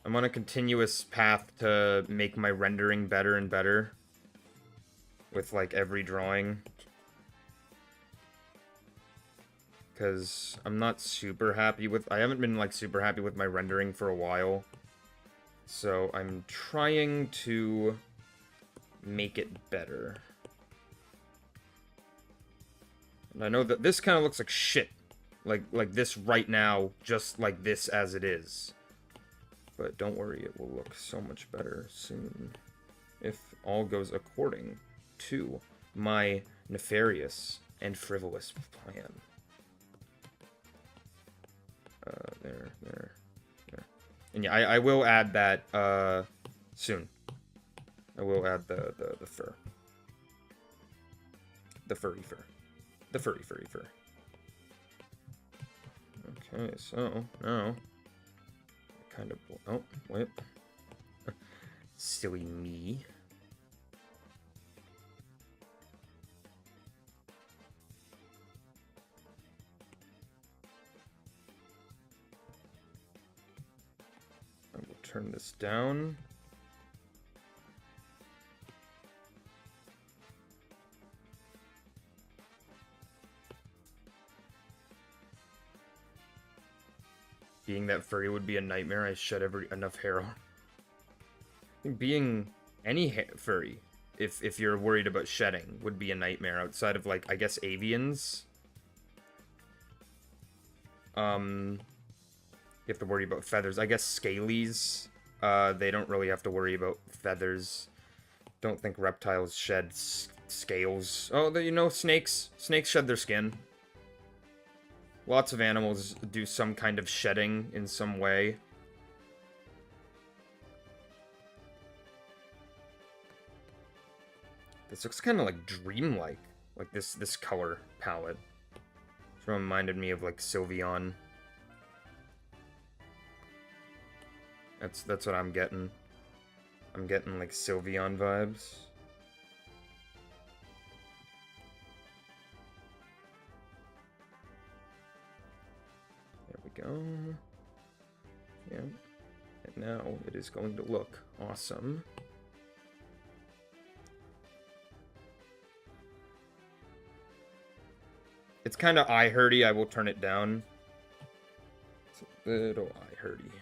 [SPEAKER 1] I'm on a continuous path to make my rendering better and better. With, like, every drawing. Because I'm not super happy with... I haven't been, like, super happy with my rendering for a while. So I'm trying to make it better. And I know that this kind of looks like shit. Like this right now, just like this as it is. But don't worry, it will look so much better soon. If all goes according to my nefarious and frivolous plan. There. And yeah, I will add that, soon. I will add the fur. The furry fur. The furry fur. Okay, so, now... kind of... oh, wait. Silly me. I will turn this down. Being that furry would be a nightmare. I shed enough hair on. I think being any furry, if you're worried about shedding, would be a nightmare outside of, like, I guess avians. You have to worry about feathers. I guess scalies, they don't really have to worry about feathers. Don't think reptiles shed scales. Oh, you know, snakes. Snakes shed their skin. Lots of animals do some kind of shedding in some way. This looks kind of like dreamlike, like this color palette. It reminded me of like Sylveon. That's what I'm getting. I'm getting like Sylveon vibes. Go. Yeah. And now it is going to look awesome. It's kind of eye-hurty. I will turn it down. It's a little eye-hurty.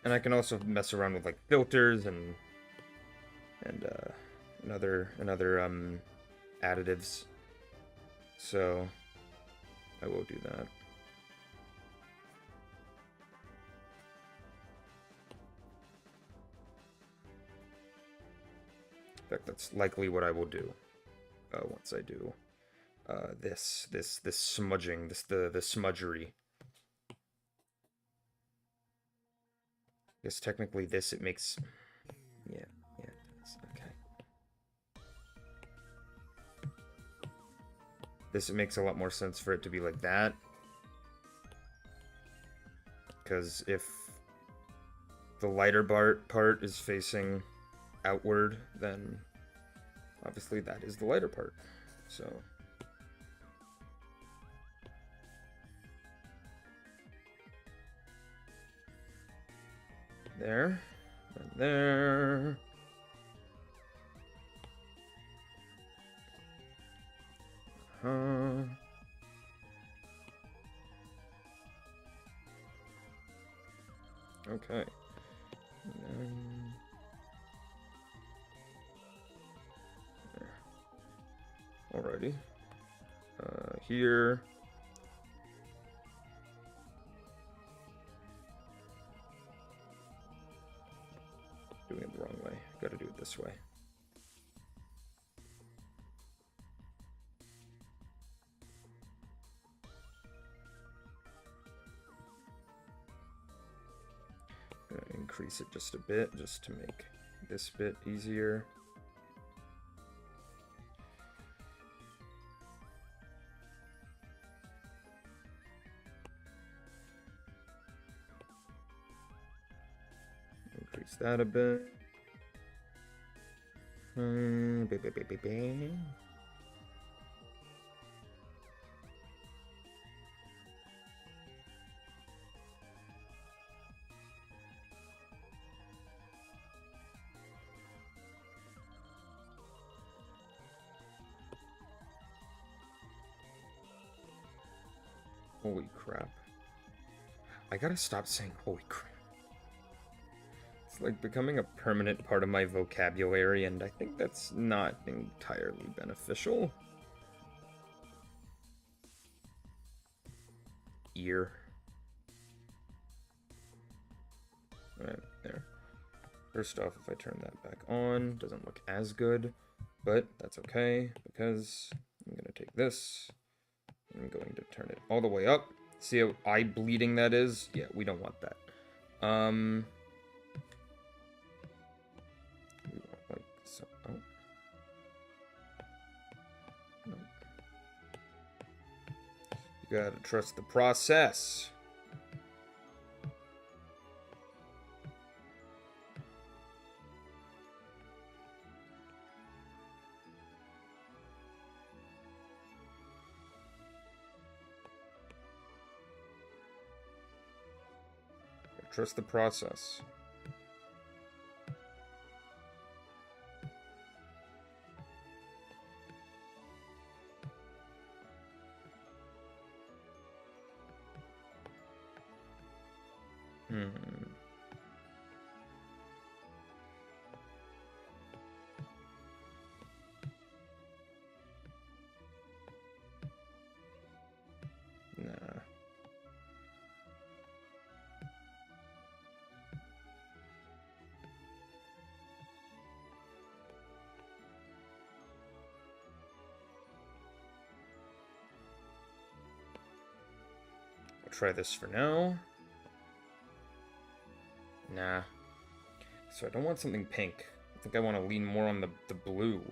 [SPEAKER 1] And I can also mess around with like filters and other additives. So, I will do that. In fact, that's likely what I will do. Once I do this smudging, the smudgery. I guess technically this, it makes... Yeah, it does. Okay. This, it makes a lot more sense for it to be like that. Because if the lighter part is facing outward, then obviously that is the lighter part. So... there. And there. Okay. And then... there. Alrighty. Here. Doing it the wrong way. Gotta do it this way. Gonna increase it just a bit, just to make this bit easier. Increase that a bit. Holy crap. I gotta stop saying holy crap. It's like becoming a permanent part of my vocabulary, and I think that's not entirely beneficial. Ear. Alright, there. First off, if I turn that back on, doesn't look as good, but that's okay, because I'm gonna take this, I'm going to turn it all the way up. See how eye bleeding that is? Yeah, we don't want that. We want like so. Oh. No. You gotta trust the process. Trust the process. Nah. Try this for now. Nah. So I don't want something pink. I think I want to lean more on the blue.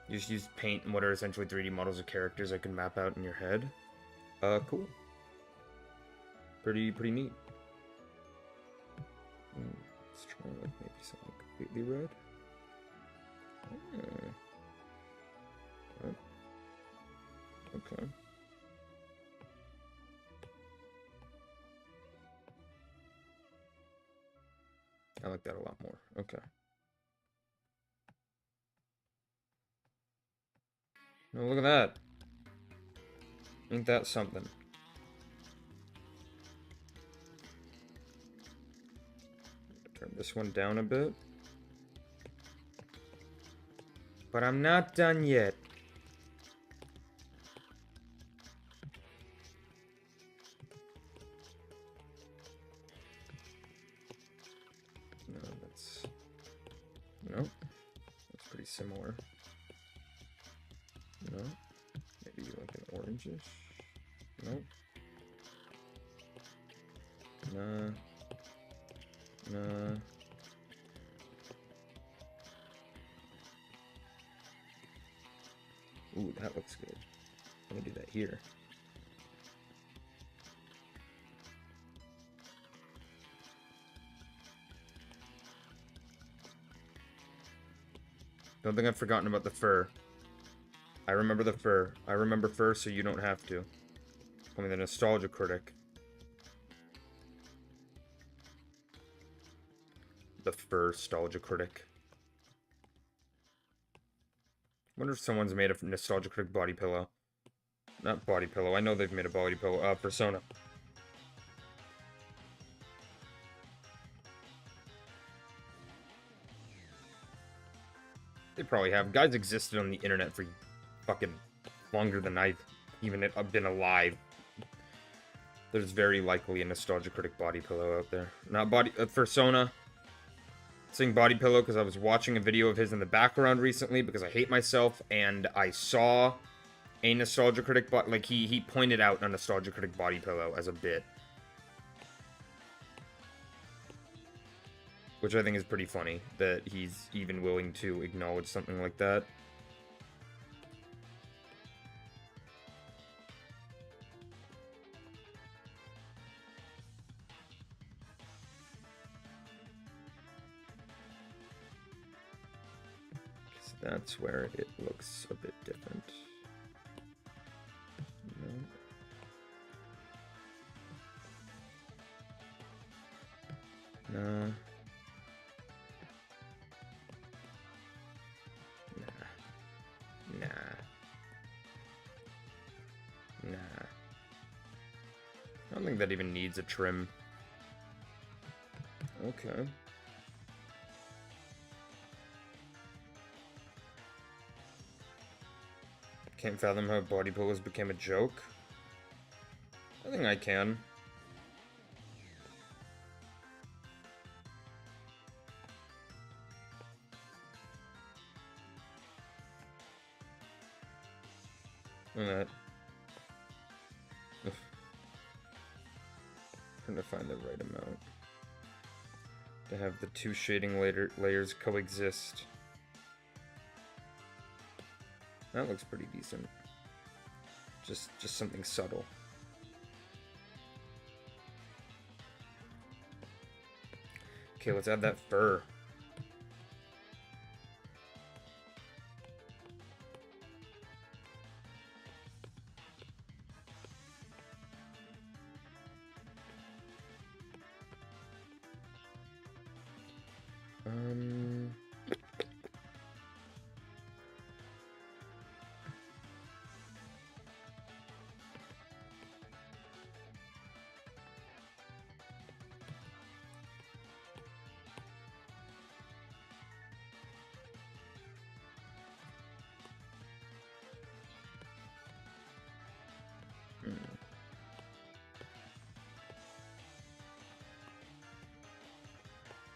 [SPEAKER 1] You just use paint and what are essentially 3D models of characters I can map out in your head. Cool. Pretty neat. Let's try like maybe something completely red. Okay. I like that a lot more. Okay. Oh, look at that. Ain't that something? Turn this one down a bit. But I'm not done yet. No, that's... No. That's pretty similar. No. Maybe like an orangish. Nope. Nah. Nah. Ooh, that looks good. I'm gonna do that here. Don't think I've forgotten about the fur. I remember the fur. I remember fur, so you don't have to. Call me the nostalgia critic. The fur nostalgia critic. Wonder if someone's made a nostalgia critic body pillow. Not Body Pillow. I know they've made a Body Pillow. Persona. They probably have. Guys existed on the internet for fucking longer than I've even been alive. There's very likely a Nostalgia Critic Body Pillow out there. Not Body... Persona. Saying Body Pillow because I was watching a video of his in the background recently because I hate myself, and I saw a Nostalgia Critic... Like, he pointed out a Nostalgia Critic Body Pillow as a bit. Which I think is pretty funny, that he's even willing to acknowledge something like that. So that's where it looks a bit different. No. Nah. I don't think that even needs a trim. Okay. Can't fathom how body pillows became a joke. I think I can. That. Trying to find the right amount to have the two shading layers coexist. That looks pretty decent. Just something subtle. Okay, let's add that fur.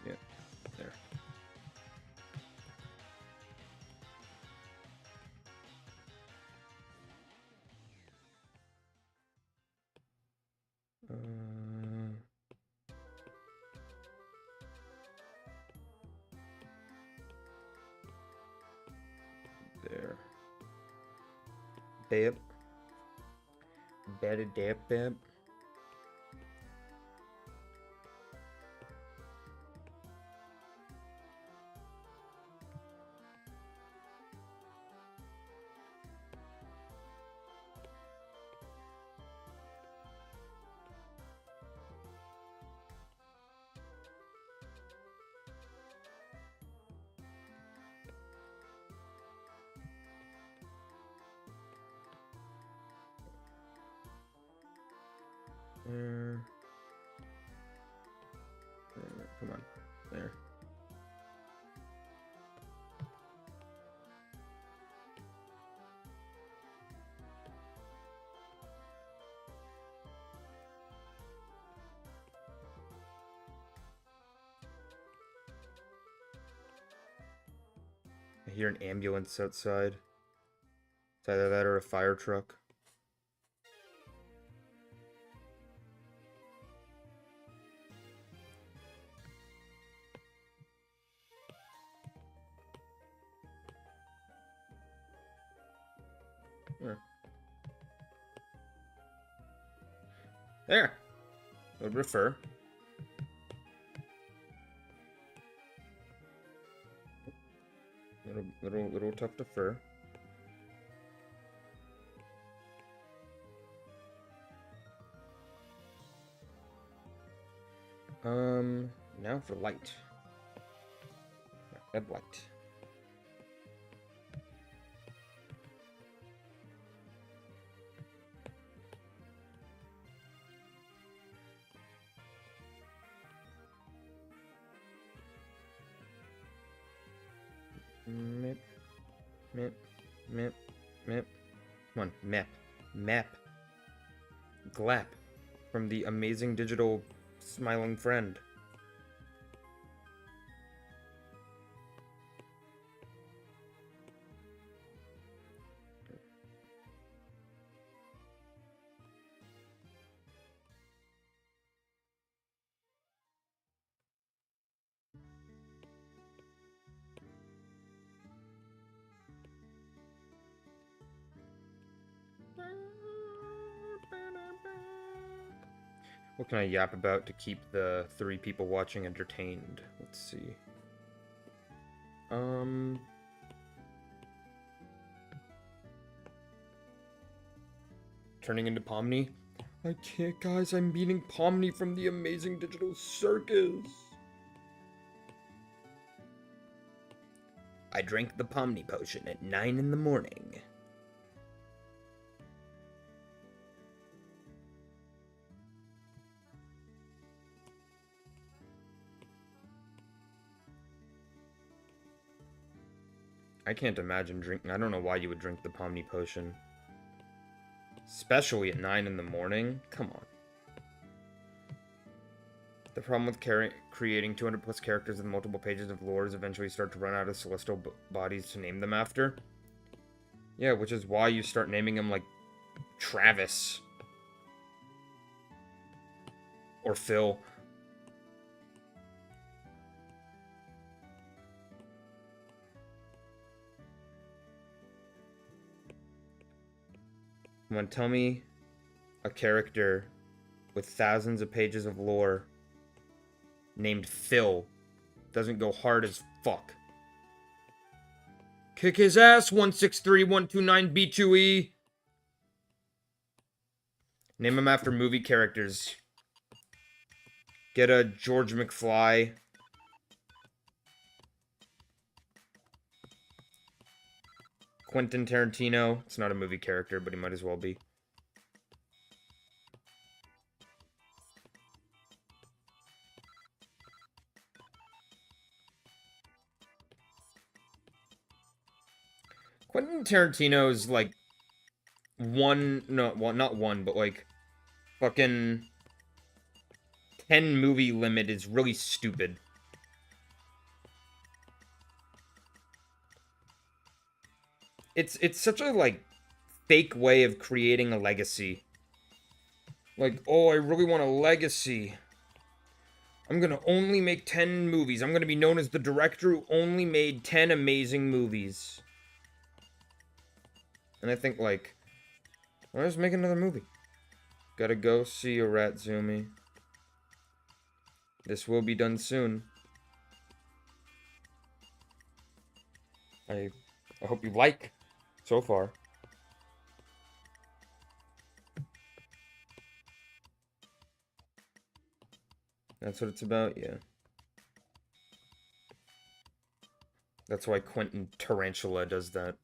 [SPEAKER 1] Yeah, there. There. Bip. Better dip, bip. Come on. There. I hear an ambulance outside. It's either that or a fire truck. There. Would refer. Little tuft of fur. Now for light. Red light. Mep. Mep. Mep. Come on, Mep. Mep. Glap. From the amazing digital smiling friend. What can I yap about to keep the 3 people watching entertained? Let's see. Turning into Pomni? I can't, guys. I'm meeting Pomni from the Amazing Digital Circus. I drank the Pomni potion at 9 in the morning. I can't imagine drinking. I don't know why you would drink the Pomni potion. Especially at 9 in the morning? Come on. The problem with creating 200 plus characters with multiple pages of lore is eventually start to run out of celestial bodies to name them after. Yeah, which is why you start naming them like Travis. Or Phil. Come on, tell me a character with thousands of pages of lore named Phil doesn't go hard as fuck. Kick his ass, 163129B2E. Name him after movie characters. Get a George McFly. Quentin Tarantino. It's not a movie character, but he might as well be. Quentin Tarantino's like not one, but like fucking 10 movie limit is really stupid. It's such a like fake way of creating a legacy. Like, oh, I really want a legacy. I'm gonna only make 10 movies. I'm gonna be known as the director who only made 10 amazing movies. And I think, like, well, let's make another movie. Gotta go see a Ratsumi. This will be done soon. I hope you like so far. That's what it's about, yeah. That's why Quentin Tarantula does that.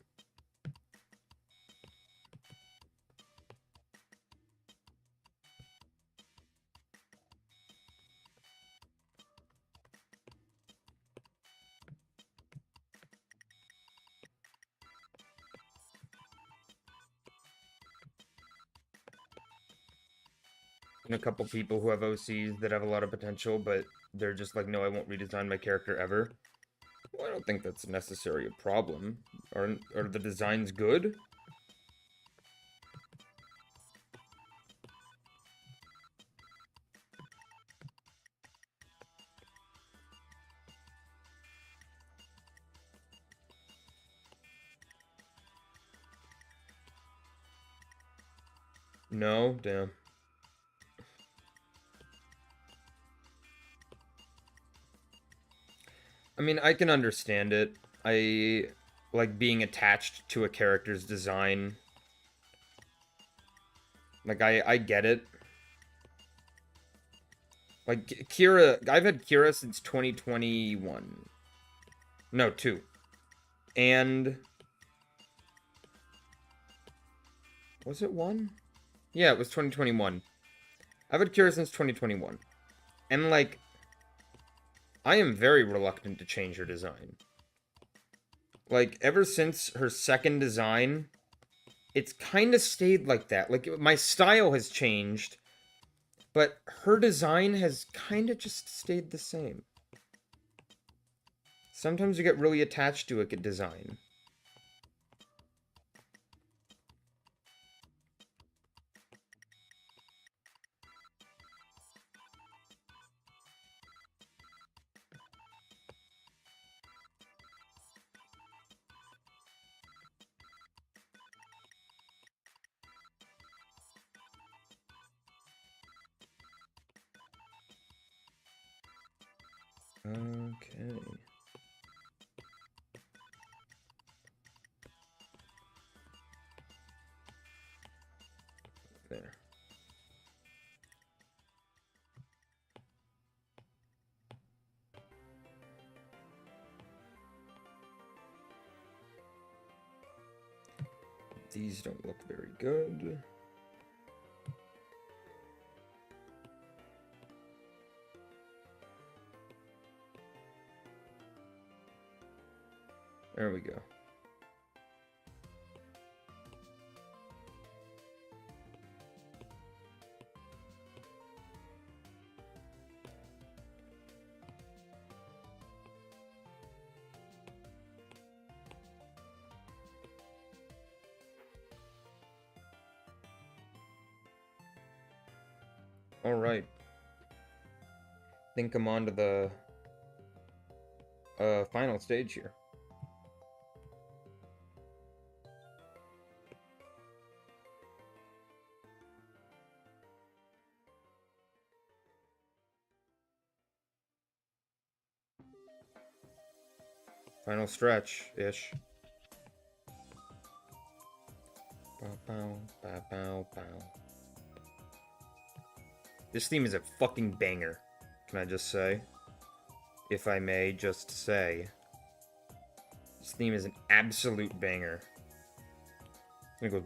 [SPEAKER 1] And a couple people who have OCs that have a lot of potential, but they're just like, no, I won't redesign my character ever. Well, I don't think that's necessarily a problem. Are the designs good? No? Damn. I mean, I can understand it. I like being attached to a character's design. Like, I get it. Like, Kira, I've had Kira since 2021. No, 2. And... was it 1? Yeah, it was 2021. I've had Kira since 2021. And, like, I am very reluctant to change her design. Like, ever since her second design, it's kind of stayed like that. Like, my style has changed, but her design has kind of just stayed the same. Sometimes you get really attached to a design. Okay. There. These don't look very good. There we go. All right. Think I'm on to the final stage here. Final stretch-ish. Bow, bow, bow, bow, bow. This theme is a fucking banger. Can I just say? If I may just say. This theme is an absolute banger. And it goes.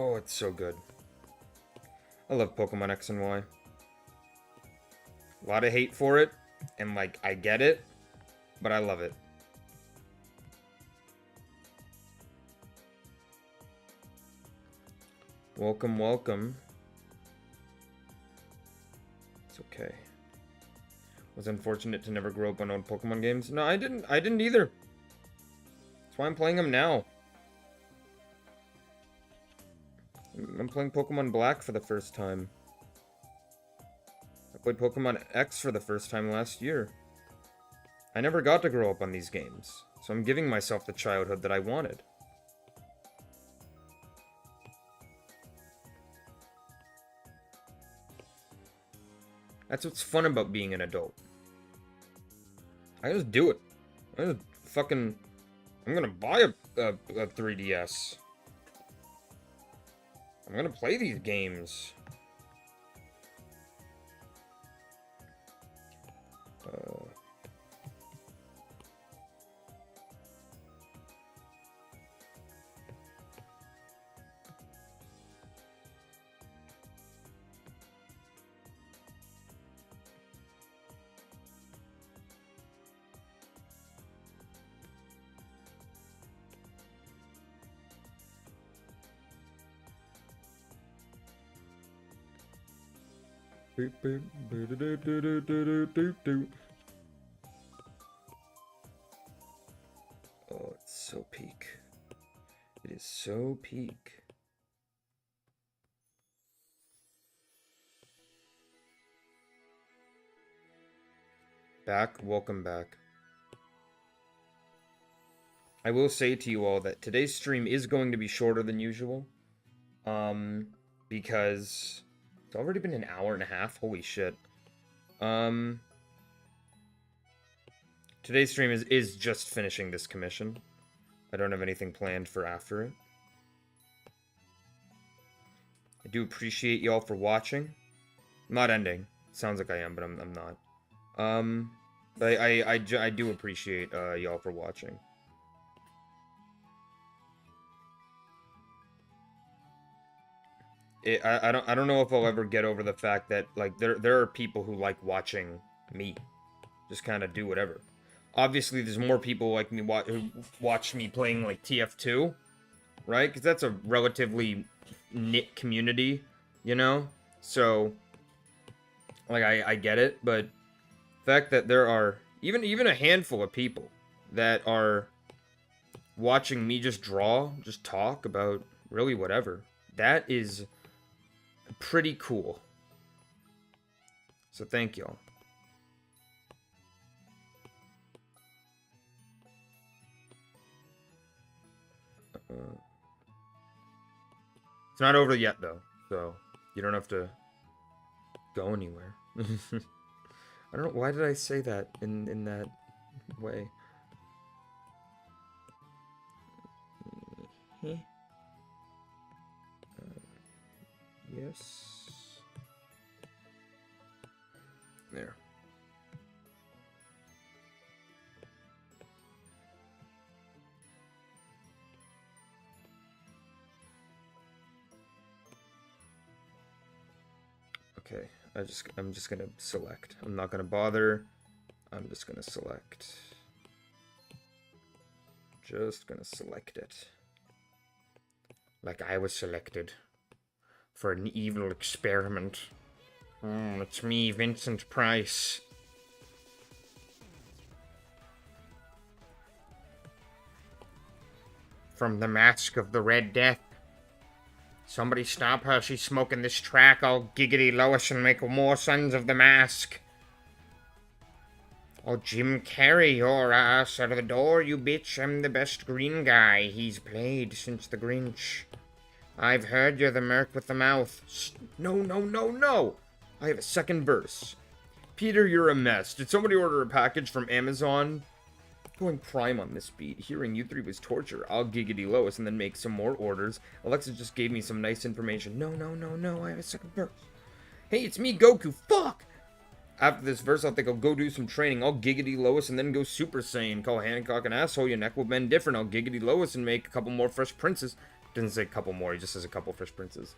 [SPEAKER 1] Oh, it's so good. I love Pokemon X and Y. A lot of hate for it, and like, I get it, but I love it. Welcome, welcome. It's okay. Was unfortunate to never grow up on old Pokemon games. No, I didn't either. That's why I'm playing them now. I'm playing Pokemon Black for the first time. I played Pokemon X for the first time last year. I never got to grow up on these games, so I'm giving myself the childhood that I wanted. That's what's fun about being an adult. I just do it. I just fucking... I'm gonna buy a 3DS. I'm gonna play these games. Oh, it's so peak. It is so peak. Back, welcome back. I will say to you all that today's stream is going to be shorter than usual. Because it's already been an hour and a half. Holy shit. Today's stream is just finishing this commission. I don't have anything planned for after it. I do appreciate y'all for watching. I'm not ending. Sounds like I am, but I'm not. But I do appreciate y'all for watching. I don't know if I'll ever get over the fact that like there are people who like watching me just kind of do whatever. Obviously, there's more people like me who watch me playing like TF2, right? Because that's a relatively knit community, you know. So, like, I get it, but the fact that there are even a handful of people that are watching me just draw, just talk about really whatever, that is pretty cool. So thank y'all. It's not over yet though, so you don't have to go anywhere. I don't know, why did I say that in that way? Yes. There. Okay, I'm just gonna select. I'm not gonna bother. I'm just gonna select. Just gonna select it. Like I was selected for an evil experiment. It's me, Vincent Price. From the Mask of the Red Death. Somebody stop her, she's smoking this track. I'll giggity Lois and make more Sons of the Mask. Oh, Jim Carrey, your ass out of the door, you bitch. I'm the best green guy he's played since the Grinch. I've heard you're the merc with the mouth. No, no, no, no! I have a second verse. Peter, you're a mess. Did somebody order a package from Amazon? Going prime on this beat. Hearing you three was torture. I'll giggity Lois and then make some more orders. Alexa just gave me some nice information. No, no, no, no. I have a second verse. Hey, it's me, Goku. Fuck! After this verse, I'll think I'll go do some training. I'll giggity Lois and then go Super Saiyan. Call Hancock an asshole. Your neck will bend different. I'll giggity Lois and make a couple more Fresh Princes. Doesn't say a couple more. He just says a couple Fresh Princes.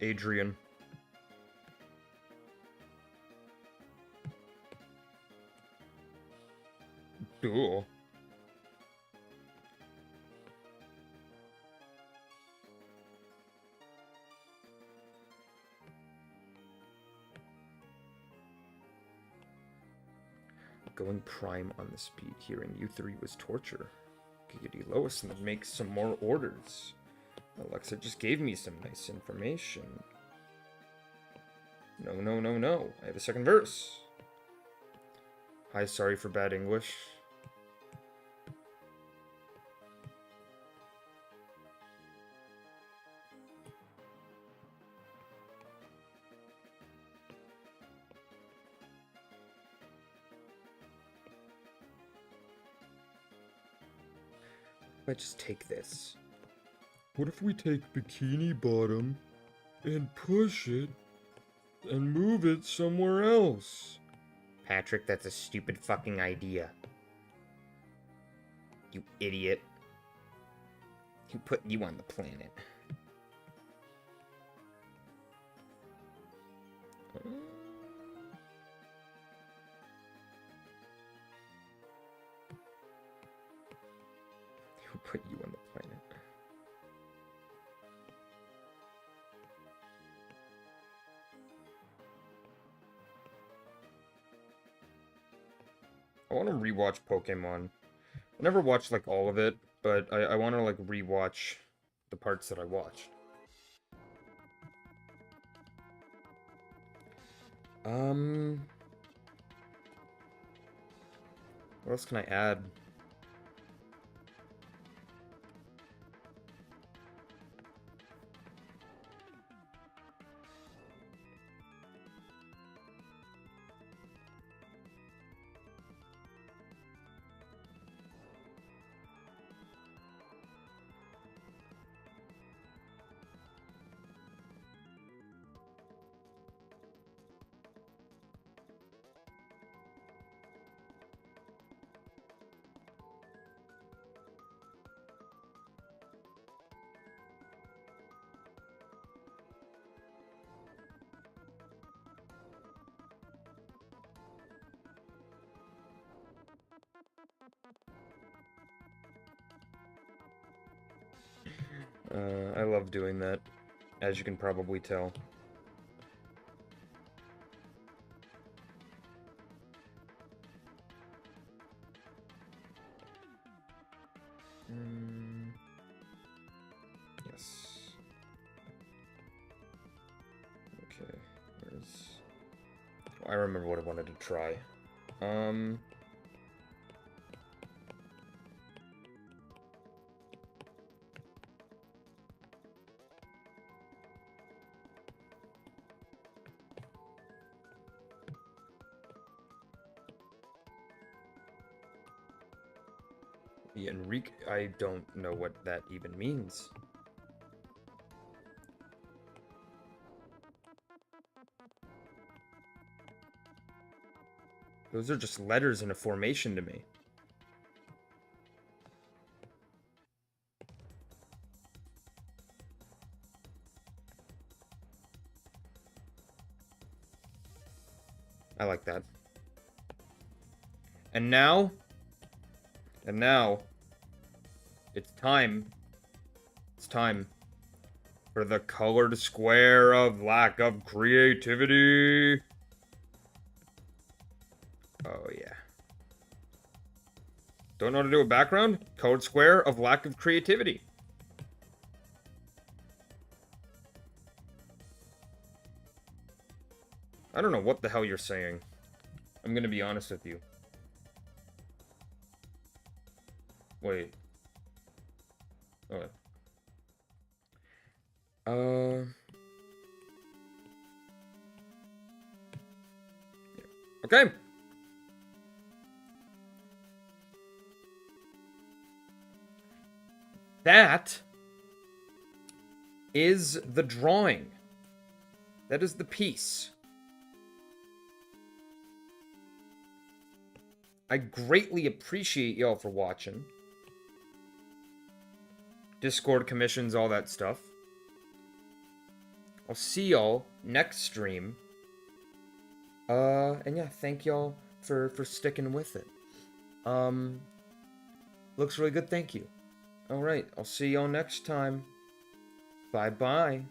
[SPEAKER 1] Adrian. Cool. Going prime on the speed. Hearing you three was torture. Giggity Lois and then make some more orders. Alexa just gave me some nice information. No, no, no, no. I have a second verse. Hi, sorry for bad English. Let's just take this. What if we take Bikini Bottom and push it and move it somewhere else? Patrick, that's a stupid fucking idea. You idiot. Who put you on the planet? Who put you on the planet? I want to rewatch Pokemon. I never watched like all of it, but I want to, like, rewatch the parts that I watched. What else can I add? I love doing that, as you can probably tell. Yes. Okay, where's... Oh, I remember what I wanted to try. The Enrique... I don't know what that even means. Those are just letters in a formation to me. I like that. And now, it's time for the colored square of lack of creativity. Oh, yeah. Don't know how to do a background? Colored square of lack of creativity. I don't know what the hell you're saying. I'm gonna be honest with you. Wait. Okay. Okay. That is the drawing. That is the piece. I greatly appreciate y'all for watching. Discord commissions, all that stuff. I'll see y'all next stream. And yeah, thank y'all for sticking with it. Looks really good, thank you. Alright, I'll see y'all next time. Bye-bye.